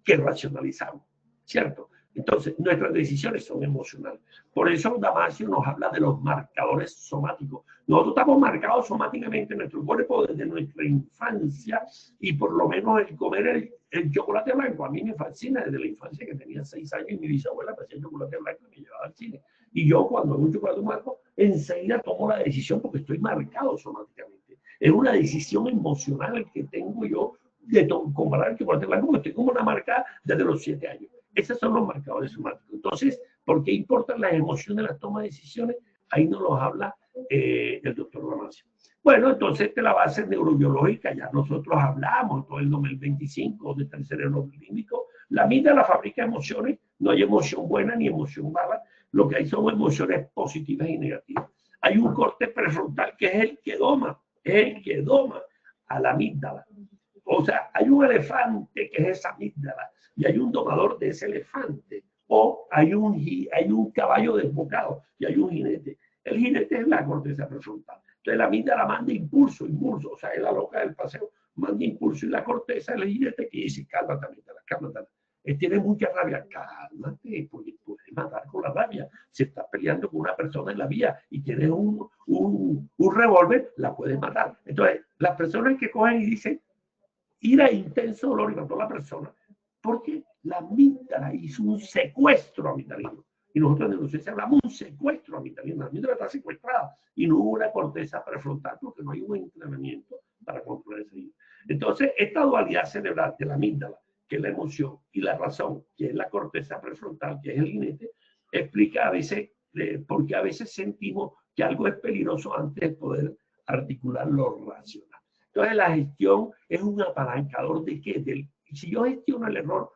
que racionalizamos, ¿cierto? Entonces nuestras decisiones son emocionales. Por eso Damasio nos habla de los marcadores somáticos. Nosotros estamos marcados somáticamente en nuestro cuerpo desde nuestra infancia y por lo menos el comer el chocolate blanco. A mí me fascina desde la infancia, que tenía 6 años y mi bisabuela me hacía chocolate blanco y me llevaba al cine. Y yo cuando hago un chocolate blanco, enseguida tomo la decisión porque estoy marcado somáticamente. Es una decisión emocional que tengo yo de comparar el chocolate blanco porque estoy como una marca desde los 7 años. Esos son los marcadores somáticos. Entonces, ¿por qué importan las emociones en la toma de decisiones? Ahí nos los habla el doctor Damasio. Bueno, entonces de la base neurobiológica ya nosotros hablamos, todo el 2025, donde está el cerebro límbico. La amígdala fabrica emociones, no hay emoción buena ni emoción mala, lo que hay son emociones positivas y negativas. Hay un corte prefrontal que es el que doma a la amígdala. O sea, hay un elefante que es esa amígdala y hay un domador de ese elefante. O hay un caballo desbocado y hay un jinete. El jinete es la corteza prefrontal. Entonces la amígdala manda impulso, o sea, es la loca del paseo, manda impulso y la corteza es el jinete que dice, cálmate, amígdala, cálmate. Tiene mucha rabia, cálmate, porque puedes matar con la rabia. Si estás peleando con una persona en la vía y tienes un revólver, la puedes matar. Entonces, las personas que cogen y dicen, ira, intenso dolor y mató a la persona, porque la amígdala hizo un secuestro amigdalino. Y nosotros en neurociencia hablamos de un secuestro amigdalino. La amígdala está secuestrada y no hubo una corteza prefrontal porque no hay un entrenamiento para controlar ese niño. Entonces, esta dualidad cerebral de la amígdala, que es la emoción, y la razón, que es la corteza prefrontal, que es el jinete, explica a veces por qué a veces sentimos que algo es peligroso antes de poder articular lo racional. Entonces, la gestión es un apalancador de qué? Si yo gestiono el error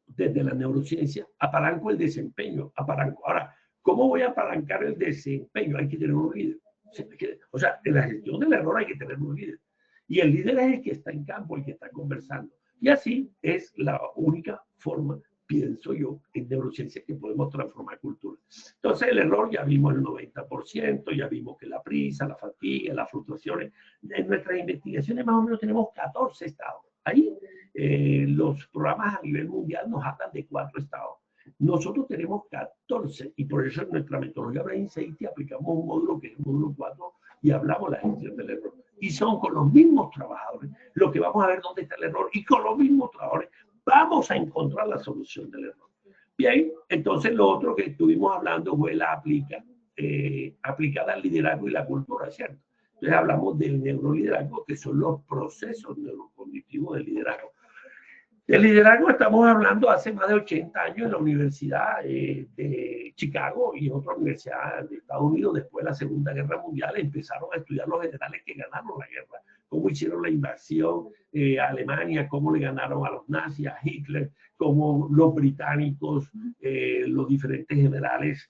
desde la neurociencia, apalanco el desempeño. Ahora, ¿cómo voy a apalancar el desempeño? Hay que tener un líder. O sea, en la gestión del error hay que tener un líder. Y el líder es el que está en campo, el que está conversando. Y así es la única forma, pienso yo, en neurociencia que podemos transformar cultura. Entonces, el error ya vimos el 90%, ya vimos que la prisa, la fatiga, las frustraciones. En nuestras investigaciones más o menos tenemos 14 estados. Ahí los programas a nivel mundial nos hablan de 4 estados. Nosotros tenemos 14 y por eso en nuestra metodología Brain Safety aplicamos un módulo que es el módulo 4 y hablamos de la gestión del error. Y son con los mismos trabajadores lo que vamos a ver dónde está el error y con los mismos trabajadores vamos a encontrar la solución del error. Bien, entonces lo otro que estuvimos hablando fue la aplicada al liderazgo y la cultura, ¿cierto? Entonces hablamos del neuroliderazgo, que son los procesos neurocognitivos del liderazgo. Del liderazgo estamos hablando hace más de 80 años en la Universidad de Chicago y en otra universidad de Estados Unidos, después de la Segunda Guerra Mundial, empezaron a estudiar los generales que ganaron la guerra, cómo hicieron la invasión a Alemania, cómo le ganaron a los nazis, a Hitler, cómo los británicos, los diferentes generales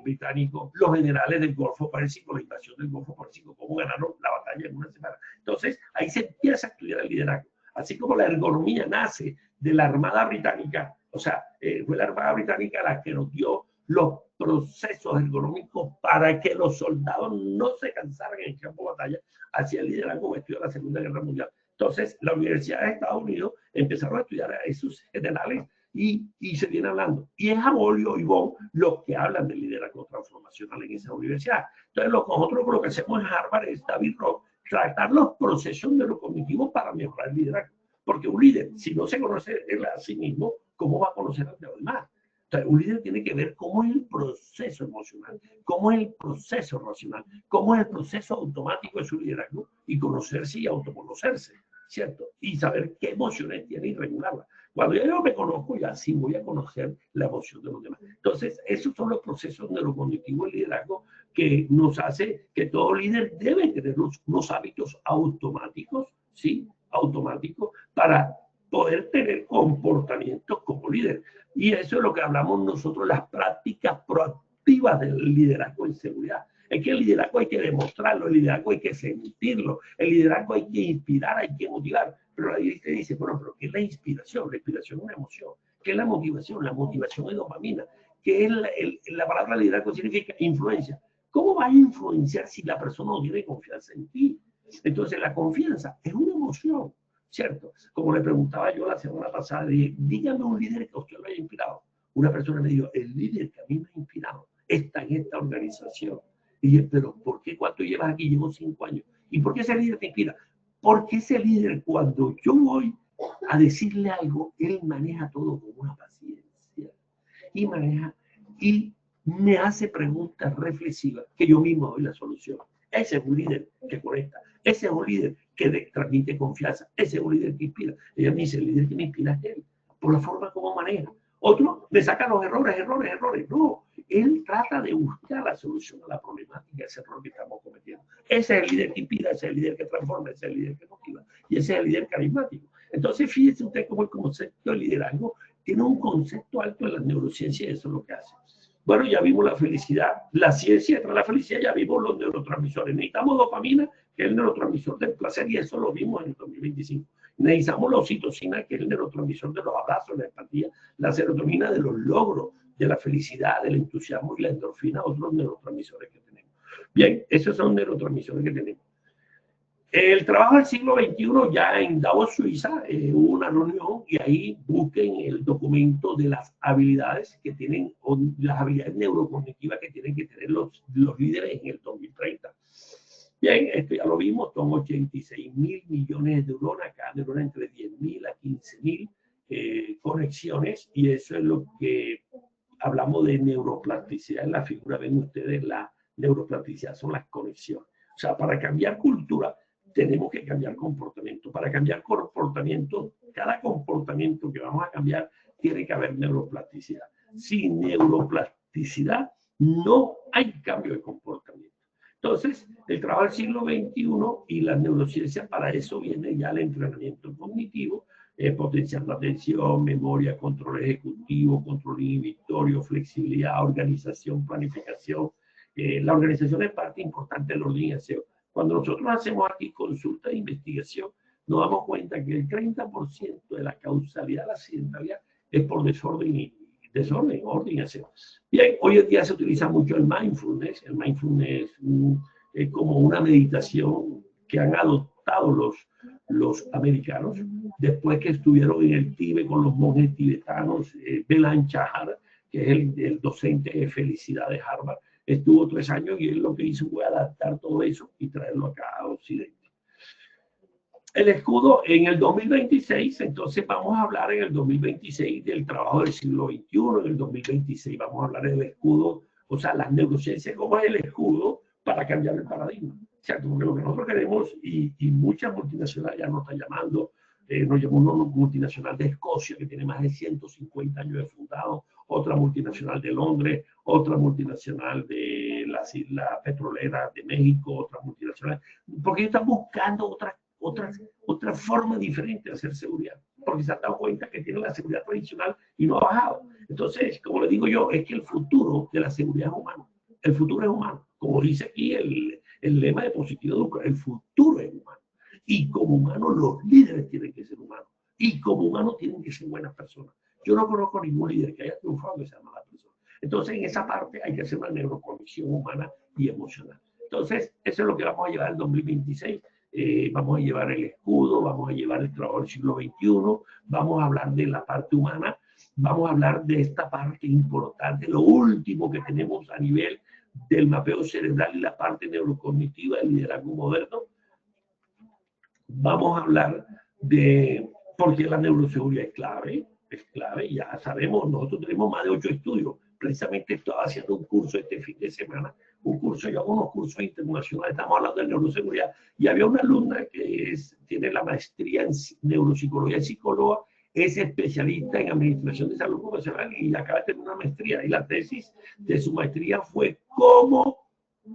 británicos, los generales del Golfo Pérsico, la invasión del Golfo Pérsico, cómo ganaron la batalla en una semana. Entonces, ahí se empieza a estudiar el liderazgo. Así como la ergonomía nace de la Armada Británica, o sea, fue la Armada Británica la que nos dio los procesos ergonómicos para que los soldados no se cansaran en el campo de batalla hacia el liderazgo vestido de la Segunda Guerra Mundial. Entonces, la Universidad de Estados Unidos empezaron a estudiar a esos generales y se viene hablando. Y es Abolio y Bon los que hablan del liderazgo transformacional en esa universidad. Entonces, nosotros lo que hacemos en Harvard es, David Roth, tratar los procesos neurocognitivos para mejorar el liderazgo. Porque un líder, si no se conoce a sí mismo, ¿cómo va a conocer a los demás? Entonces, un líder tiene que ver cómo es el proceso emocional, cómo es el proceso racional, cómo es el proceso automático de su liderazgo y conocerse y autoconocerse, ¿cierto? Y saber qué emociones tiene y regularlas. Cuando yo me conozco, ya sí voy a conocer la emoción de los demás. Entonces, esos son los procesos neurocognitivos del liderazgo que nos hace que todo líder debe tener unos hábitos automáticos, ¿sí? Automáticos para poder tener comportamientos como líder. Y eso es lo que hablamos nosotros, las prácticas proactivas del liderazgo en seguridad. Es que el liderazgo hay que demostrarlo, el liderazgo hay que sentirlo, el liderazgo hay que inspirar, hay que motivar. Pero ahí te dice, bueno, pero ¿qué es la inspiración? La inspiración es una emoción. ¿Qué es la motivación? La motivación es dopamina. ¿Qué es la palabra liderazgo? Significa influencia. ¿Cómo vas a influenciar si la persona no tiene confianza en ti? Entonces, la confianza es una emoción, ¿cierto? Como le preguntaba yo la semana pasada, dije, dígame un líder que a usted lo haya inspirado. Una persona me dijo, el líder que a mí me ha inspirado está en esta organización. Y dije, pero ¿por qué? ¿Cuánto llevas aquí? Llevo 5 años. ¿Y por qué ese líder te inspira? Porque ese líder, cuando yo voy a decirle algo, él maneja todo con una paciencia. Y maneja, y me hace preguntas reflexivas que yo mismo doy la solución. Ese es un líder que conecta. Ese es un líder que transmite confianza. Ese es un líder que inspira. Ella me dice, el líder que me inspira es él, por la forma como maneja. Otro le saca los errores. No, él trata de buscar la solución a la problemática, ese error que estamos cometiendo. Ese es el líder que inspira, ese es el líder que transforma, ese es el líder que motiva. Y ese es el líder carismático. Entonces, fíjese usted cómo el concepto de liderazgo tiene un concepto alto en las neurociencias y eso es lo que hace. Bueno, ya vimos la felicidad, la ciencia detrás de la felicidad, ya vimos los neurotransmisores. Necesitamos dopamina, que es el neurotransmisor del placer, y eso lo vimos en el 2025. Necesitamos la oxitocina, que es el neurotransmisor de los abrazos, la empatía, la serotonina de los logros, de la felicidad, del entusiasmo y la endorfina, otros neurotransmisores que tenemos. Bien, esos son neurotransmisores que tenemos. El trabajo del siglo XXI, ya en Davos, Suiza, hubo una reunión y ahí busquen el documento de las habilidades que tienen, o las habilidades neurocognitivas que tienen que tener los líderes en el 2030. Bien, esto ya lo vimos, son 86.000 millones de neuronas, cada neurona entre 10.000 a 15.000 conexiones, y eso es lo que hablamos de neuroplasticidad. En la figura ven ustedes la neuroplasticidad, son las conexiones. O sea, para cambiar cultura, tenemos que cambiar comportamiento. Para cambiar comportamiento, cada comportamiento que vamos a cambiar, tiene que haber neuroplasticidad. Sin neuroplasticidad, no hay cambio de comportamiento. Entonces, el trabajo del siglo XXI y la neurociencia, para eso viene ya el entrenamiento cognitivo, potenciando atención, memoria, control ejecutivo, control inhibitorio, flexibilidad, organización, planificación. La organización es parte importante del orden y aseo. Cuando nosotros hacemos aquí consulta de investigación, nos damos cuenta que el 30% de la causalidad de la accidentalidad es por desorden, orden y aseo. Bien, hoy en día se utiliza mucho el mindfulness. El mindfulness es como una meditación que han adoptado los americanos después que estuvieron en el Tíbet con los monjes tibetanos. Belan Chahar, que es el docente de felicidad de Harvard, estuvo 3 años y él lo que hizo fue adaptar todo eso y traerlo acá a Occidente. El escudo en el 2026, entonces vamos a hablar en el 2026 del trabajo del siglo XXI, en el 2026 vamos a hablar del escudo, o sea, las neurociencias, cómo es el escudo para cambiar el paradigma. O sea, como que lo que nosotros queremos, y muchas multinacionales ya nos están llamando, nos llamó una multinacional de Escocia que tiene más de 150 años de fundado, otra multinacional de Londres, otra multinacional de las islas petroleras de México, otra multinacional, porque ellos están buscando otra forma diferente de hacer seguridad, porque se han dado cuenta que tienen la seguridad tradicional y no ha bajado. Entonces, como le digo yo, es que el futuro de la seguridad es humano. El futuro es humano. Como dice aquí el lema de Positivo Educa, el futuro es humano. Y como humanos, los líderes tienen que ser humanos. Y como humanos tienen que ser buenas personas. Yo no conozco ningún líder que haya triunfado que sea mala persona. Entonces, en esa parte hay que hacer una neuroconexión humana y emocional. Entonces, eso es lo que vamos a llevar el 2026. Vamos a llevar el escudo, vamos a llevar el trabajo del siglo XXI, vamos a hablar de la parte humana, vamos a hablar de esta parte importante, lo último que tenemos a nivel del mapeo cerebral y la parte neurocognitiva del liderazgo moderno. Vamos a hablar de por qué la neuroseguridad es clave, ya sabemos, nosotros tenemos más de 8 estudios. Precisamente estaba haciendo un curso este fin de semana, yo hago unos cursos internacionales, estamos hablando de neuroseguridad, y había una alumna que tiene la maestría en neuropsicología y psicóloga, es especialista en administración de salud profesional y acaba de tener una maestría, y la tesis de su maestría fue cómo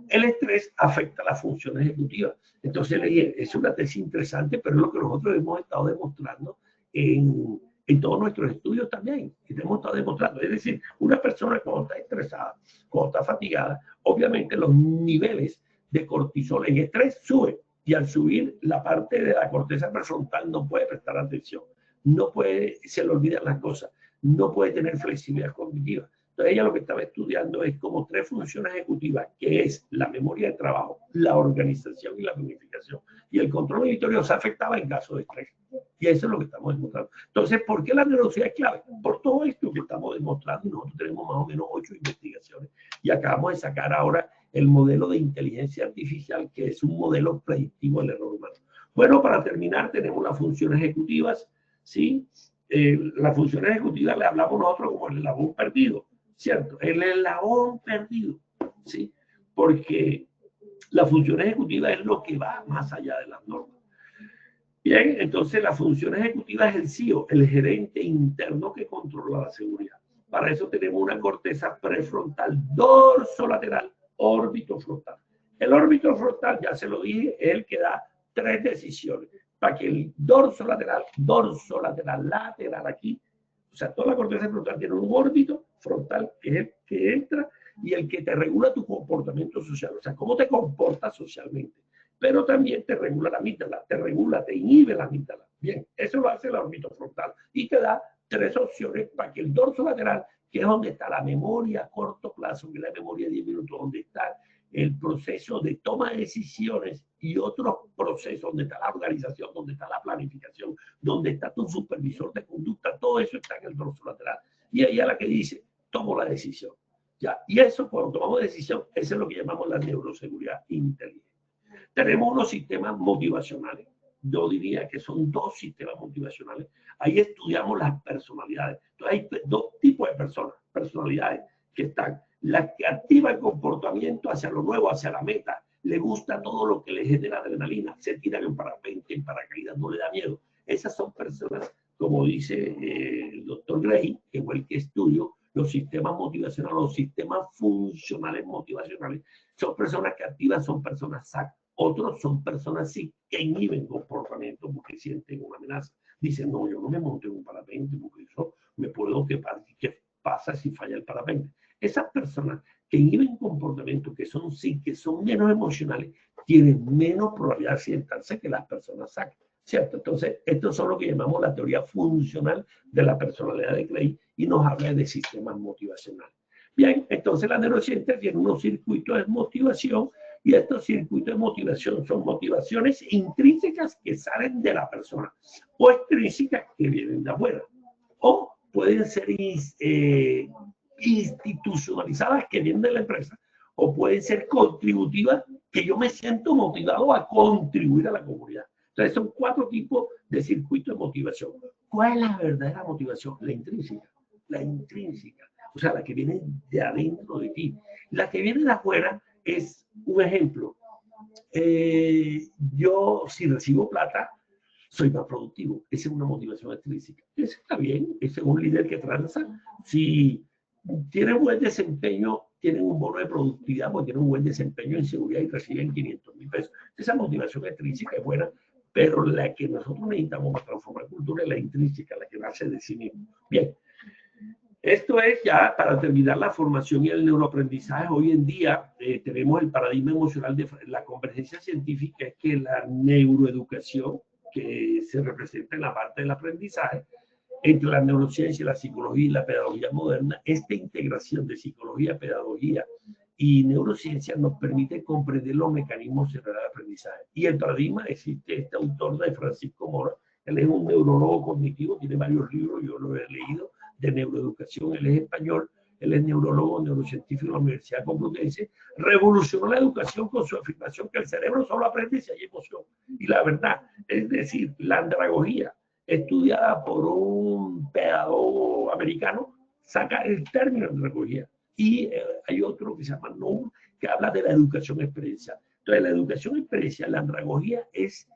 el estrés afecta las funciones ejecutivas. Entonces le dije, es una tesis interesante, pero es lo que nosotros hemos estado demostrando en todos nuestros estudios también, que hemos estado demostrando. Es decir, una persona cuando está estresada, cuando está fatigada, obviamente los niveles de cortisol en estrés suben, y al subir la parte de la corteza prefrontal no puede prestar atención, se le olvidan las cosas, no puede tener flexibilidad cognitiva. Entonces ella lo que estaba estudiando es como 3 funciones ejecutivas, que es la memoria de trabajo, la organización y la planificación. Y el control inhibitorio se afectaba en caso de estrés. Y eso es lo que estamos demostrando. Entonces, ¿por qué la neuroseguridad es clave? Por todo esto que estamos demostrando, y nosotros tenemos más o menos 8 investigaciones. Y acabamos de sacar ahora el modelo de inteligencia artificial, que es un modelo predictivo del error humano. Bueno, para terminar, tenemos las funciones ejecutivas, ¿sí? Las funciones ejecutivas le hablamos nosotros como el eslabón perdido, ¿cierto? El eslabón perdido, ¿sí? Porque la función ejecutiva es lo que va más allá de las normas. Bien, entonces la función ejecutiva es el CEO, el gerente interno que controla la seguridad. Para eso tenemos una corteza prefrontal, dorsolateral, órbito frontal. El órbito frontal, ya se lo dije, es el que da 3 decisiones. Para que el dorsolateral, lateral aquí, o sea, toda la corteza frontal tiene un órbito frontal que es el que entra y el que te regula tu comportamiento social, o sea, cómo te comportas socialmente. Pero también te regula la amígdala, te inhibe la amígdala. Bien, eso lo hace el órbito frontal y te da 3 opciones para que el dorso lateral, que es donde está la memoria a corto plazo, que es la memoria de 10 minutos, donde está el proceso de toma de decisiones y otros procesos, donde está la organización, donde está la planificación, donde está tu supervisor de conducta, todo eso está en el dorso lateral. Y ella es la que dice, tomo la decisión. ¿Ya? Y eso, cuando tomamos decisión, eso es lo que llamamos la neuroseguridad inteligente. Tenemos unos sistemas motivacionales. Yo diría que son 2 sistemas motivacionales. Ahí estudiamos las personalidades. Entonces hay 2 tipos de personalidades que están. Las que activan el comportamiento hacia lo nuevo, hacia la meta. Le gusta todo lo que le genera adrenalina. Se tiran en parapente, en paracaídas, no le da miedo. Esas son personas, como dice el doctor Gray, que fue el que estudió los sistemas motivacionales, los sistemas funcionales motivacionales. Son personas que activan, son personas sanas. Otros son personas sí que inhiben comportamiento porque sienten una amenaza. Dicen, no, yo no me monto en un parapente porque eso me puedo quedar. ¿Qué pasa si falla el parapente? Esas personas que inhiben comportamiento, que son menos emocionales, tienen menos probabilidad de accidentarse que las personas sanas, ¿cierto? Entonces, estos son lo que llamamos la teoría funcional de la personalidad de Gray y nos habla de sistemas motivacionales. Bien, entonces la neurociencia tiene unos circuitos de motivación y estos circuitos de motivación son motivaciones intrínsecas que salen de la persona o extrínsecas que vienen de afuera o pueden ser institucionalizadas que vienen de la empresa o pueden ser contributivas que yo me siento motivado a contribuir a la comunidad. Entonces son 4 tipos de circuitos de motivación. ¿Cuál es la verdadera motivación? La intrínseca. La intrínseca. O sea, la que viene de adentro de ti. La que viene de afuera es un ejemplo. Yo, si recibo plata, soy más productivo. Esa es una motivación extrínseca. Eso está bien. Ese es un líder que transa. Si tienen buen desempeño, tienen un bono de productividad porque tienen un buen desempeño en seguridad y reciben 500.000 pesos. Esa motivación extrínseca es buena pero la que nosotros necesitamos para transformar cultura es la intrínseca, la que nace de sí mismo. Bien, esto es ya para terminar la formación y el neuroaprendizaje. Hoy en día tenemos el paradigma emocional de la convergencia científica, es que la neuroeducación que se representa en la parte del aprendizaje entre la neurociencia, la psicología y la pedagogía moderna, esta integración de psicología, pedagogía y neurociencia nos permite comprender los mecanismos cerebrales de aprendizaje. Y el paradigma existe este autor de Francisco Mora, él es un neurólogo cognitivo, tiene varios libros, yo lo he leído, de neuroeducación, él es español, él es neurólogo, neurocientífico de la Universidad Complutense, revolucionó la educación con su afirmación que el cerebro solo aprende si hay emoción. Y la verdad, es decir, la andragogía, estudiada por un pedagogo americano, saca el término de andragogía. Y hay otro que se llama Noum, que habla de la educación experiencial. Entonces, la educación experiencial, la andragogía, es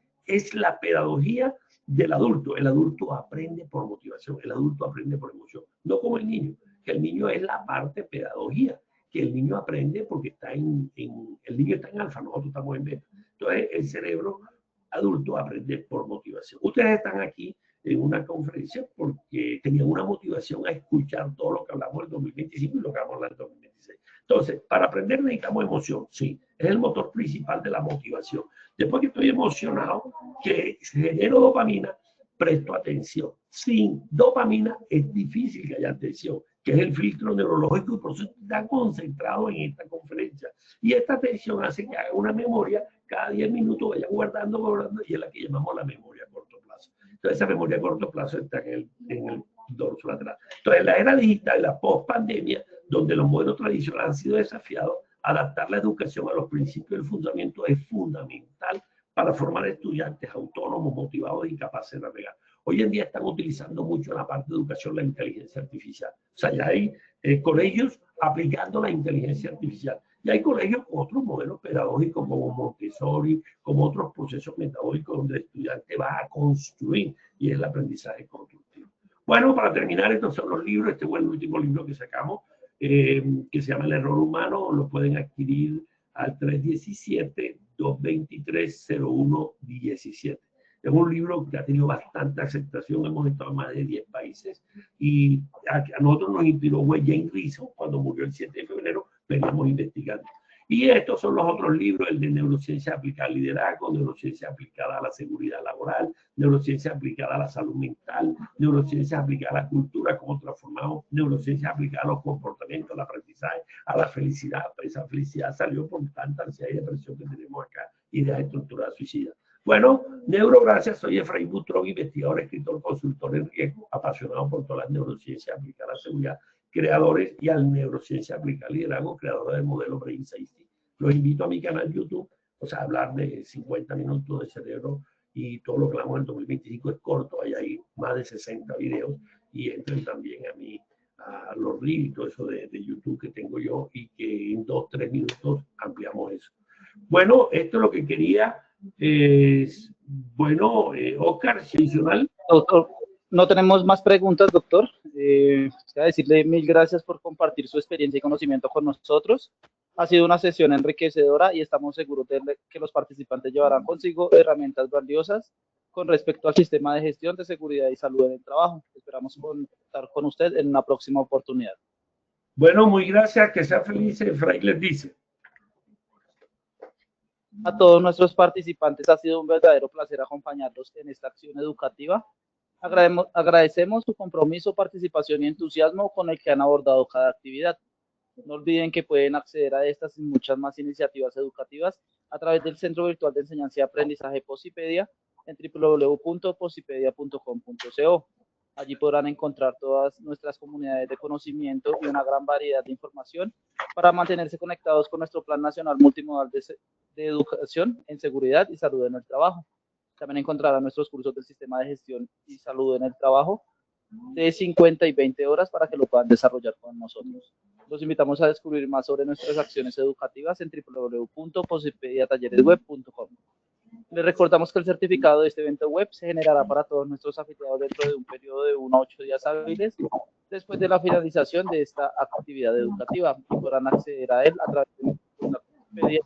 la pedagogía del adulto. El adulto aprende por motivación, el adulto aprende por emoción, no como el niño, que el niño es la parte pedagogía, que el niño aprende porque está el niño está en alfa, nosotros estamos en beta. Entonces, el cerebro adulto aprende por motivación. Ustedes están aquí en una conferencia porque tenían una motivación a escuchar todo lo que hablamos en 2025 y lo que vamos a hablar en 2026. Entonces, para aprender necesitamos emoción, sí, es el motor principal de la motivación. Después que estoy emocionado, que genero dopamina, presto atención. Sin dopamina es difícil que haya atención, que es el filtro neurológico, y por eso está concentrado en esta conferencia. Y esta atención hace que haga una memoria, cada 10 minutos vaya guardando, y es la que llamamos la memoria a corto plazo. Entonces, esa memoria a corto plazo está en el dorso lateral. Entonces, la era digital, la post-pandemia, donde los modelos tradicionales han sido desafiados, adaptar la educación a los principios del fundamento es fundamental para formar estudiantes autónomos, motivados y capaces de navegar. Hoy en día están utilizando mucho en la parte de educación la inteligencia artificial. O sea, ya hay colegios aplicando la inteligencia artificial. Y hay colegios con otros modelos pedagógicos como Montessori, como otros procesos metodológicos donde el estudiante va a construir y es el aprendizaje constructivo. Bueno, para terminar, estos son los libros. Este fue el último libro que sacamos, que se llama El error humano. Lo pueden adquirir al 317-223-0117. Es un libro que ha tenido bastante aceptación, hemos estado en más de 10 países y a nosotros nos inspiró Wayne Rizzo cuando murió el 7 de febrero, veníamos investigando. Y estos son los otros libros, el de neurociencia aplicada al liderazgo, neurociencia aplicada a la seguridad laboral, neurociencia aplicada a la salud mental, neurociencia aplicada a la cultura, cómo transformamos, neurociencia aplicada a los comportamientos, al aprendizaje, a la felicidad. Esa felicidad salió por tanta ansiedad y depresión que tenemos acá, ideas estructuradas suicidas. Bueno, gracias, soy Efraín Butrón, investigador, escritor, consultor en riesgo, apasionado por todas las neurociencias aplicadas a la seguridad, creadores y al neurociencia aplicada al liderazgo, creador del modelo Brain Safety. Los invito a mi canal YouTube, o sea, hablar de 50 minutos de cerebro y todo lo que hablamos en 2025 es corto, hay ahí más de 60 videos y entren también a los reels y todo eso de YouTube que tengo yo y que en 2-3 minutos ampliamos eso. Bueno, esto es lo que quería. Oscar, adicional. Doctor, no tenemos más preguntas, doctor. Quisiera decirle mil gracias por compartir su experiencia y conocimiento con nosotros. Ha sido una sesión enriquecedora y estamos seguros de que los participantes llevarán consigo herramientas valiosas con respecto al sistema de gestión de seguridad y salud en el trabajo. Esperamos contar con usted en una próxima oportunidad. Bueno, muy gracias, que sea feliz, Efraín les dice. A todos nuestros participantes ha sido un verdadero placer acompañarlos en esta acción educativa. Agradecemos su compromiso, participación y entusiasmo con el que han abordado cada actividad. No olviden que pueden acceder a estas y muchas más iniciativas educativas a través del Centro Virtual de Enseñanza y Aprendizaje Posipedia en www.posipedia.com.co. Allí podrán encontrar todas nuestras comunidades de conocimiento y una gran variedad de información para mantenerse conectados con nuestro Plan Nacional Multimodal de Educación en Seguridad y Salud en el Trabajo. También encontrarán nuestros cursos del Sistema de Gestión y Salud en el Trabajo de 50 y 20 horas para que lo puedan desarrollar con nosotros. Los invitamos a descubrir más sobre nuestras acciones educativas en www.posipediatalleresweb.com. Les recordamos que el certificado de este evento web se generará para todos nuestros afiliados dentro de un periodo de 1 a 8 días hábiles después de la finalización de esta actividad educativa y podrán acceder a él a través de nuestra Wikipedia.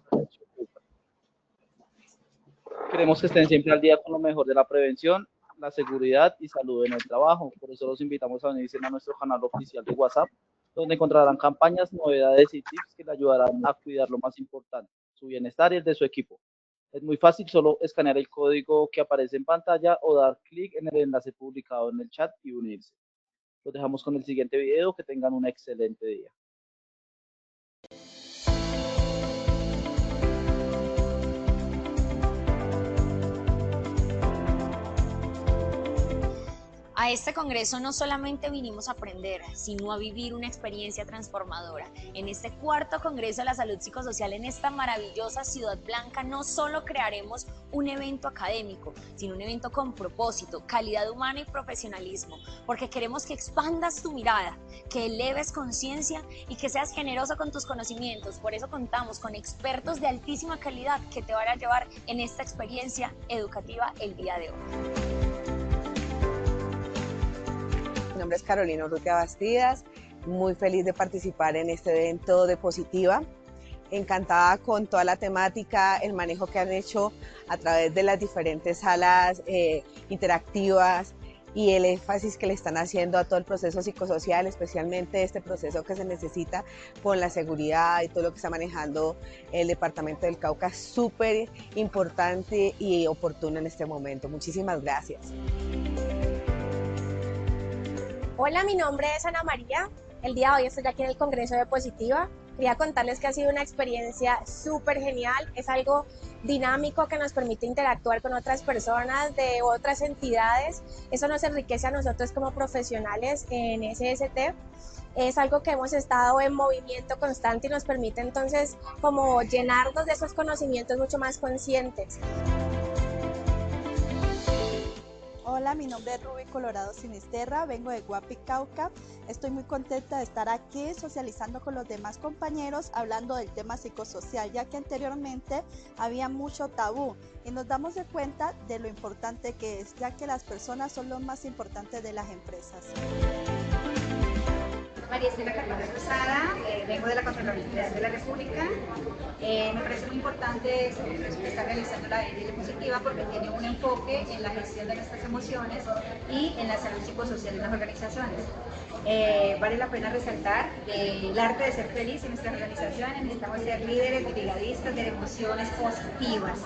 Queremos que estén siempre al día con lo mejor de la prevención, la seguridad y salud en el trabajo. Por eso los invitamos a unirse a nuestro canal oficial de WhatsApp, donde encontrarán campañas, novedades y tips que le ayudarán a cuidar lo más importante, su bienestar y el de su equipo. Es muy fácil, solo escanear el código que aparece en pantalla o dar clic en el enlace publicado en el chat y unirse. Los dejamos con el siguiente video, que tengan un excelente día. A este congreso no solamente vinimos a aprender, sino a vivir una experiencia transformadora. En este cuarto Congreso de la Salud Psicosocial en esta maravillosa Ciudad Blanca, no solo crearemos un evento académico, sino un evento con propósito, calidad humana y profesionalismo, porque queremos que expandas tu mirada, que eleves conciencia y que seas generoso con tus conocimientos. Por eso contamos con expertos de altísima calidad que te van a llevar en esta experiencia educativa el día de hoy. Mi nombre es Carolina Urrutia Bastidas, muy feliz de participar en este evento de Positiva, encantada con toda la temática, el manejo que han hecho a través de las diferentes salas interactivas y el énfasis que le están haciendo a todo el proceso psicosocial, especialmente este proceso que se necesita con la seguridad y todo lo que está manejando el departamento del Cauca, súper importante y oportuno en este momento. Muchísimas gracias. Hola, mi nombre es Ana María. El día de hoy estoy aquí en el Congreso de Positiva. Quería contarles que ha sido una experiencia súper genial. Es algo dinámico que nos permite interactuar con otras personas de otras entidades. Eso nos enriquece a nosotros como profesionales en SST. Es algo que hemos estado en movimiento constante y nos permite entonces como llenarnos de esos conocimientos mucho más conscientes. Hola, mi nombre es Rubí Colorado Sinisterra, vengo de Guapi, Cauca. Estoy muy contenta de estar aquí socializando con los demás compañeros, hablando del tema psicosocial, ya que anteriormente había mucho tabú y nos damos de cuenta de lo importante que es, ya que las personas son lo más importante de las empresas. María Estela Carvajal Rosada, vengo de la Contraloría de la República. Me parece muy importante este congreso que está realizando la EDL Positiva porque tiene un enfoque en la gestión de nuestras emociones y en la salud psicosocial de las organizaciones. Vale la pena resaltar el arte de ser feliz en nuestras organizaciones. Necesitamos ser líderes, brigadistas de emociones positivas.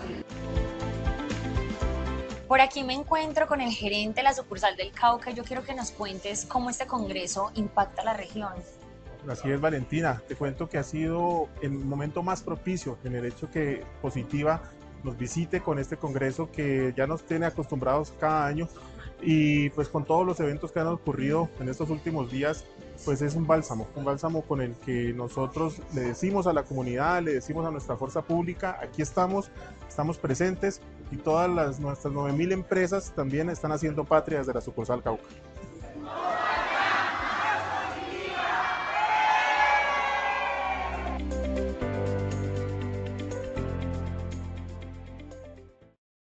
Por aquí me encuentro con el gerente de la sucursal del Cauca. Yo quiero que nos cuentes cómo este congreso impacta a la región. Así es, Valentina. Te cuento que ha sido el momento más propicio en el hecho que Positiva nos visite con este congreso que ya nos tiene acostumbrados cada año, y pues con todos los eventos que han ocurrido en estos últimos días, pues es un bálsamo con el que nosotros le decimos a la comunidad, le decimos a nuestra fuerza pública: aquí estamos presentes, y todas nuestras 9.000 empresas también están haciendo patria desde la sucursal Cauca.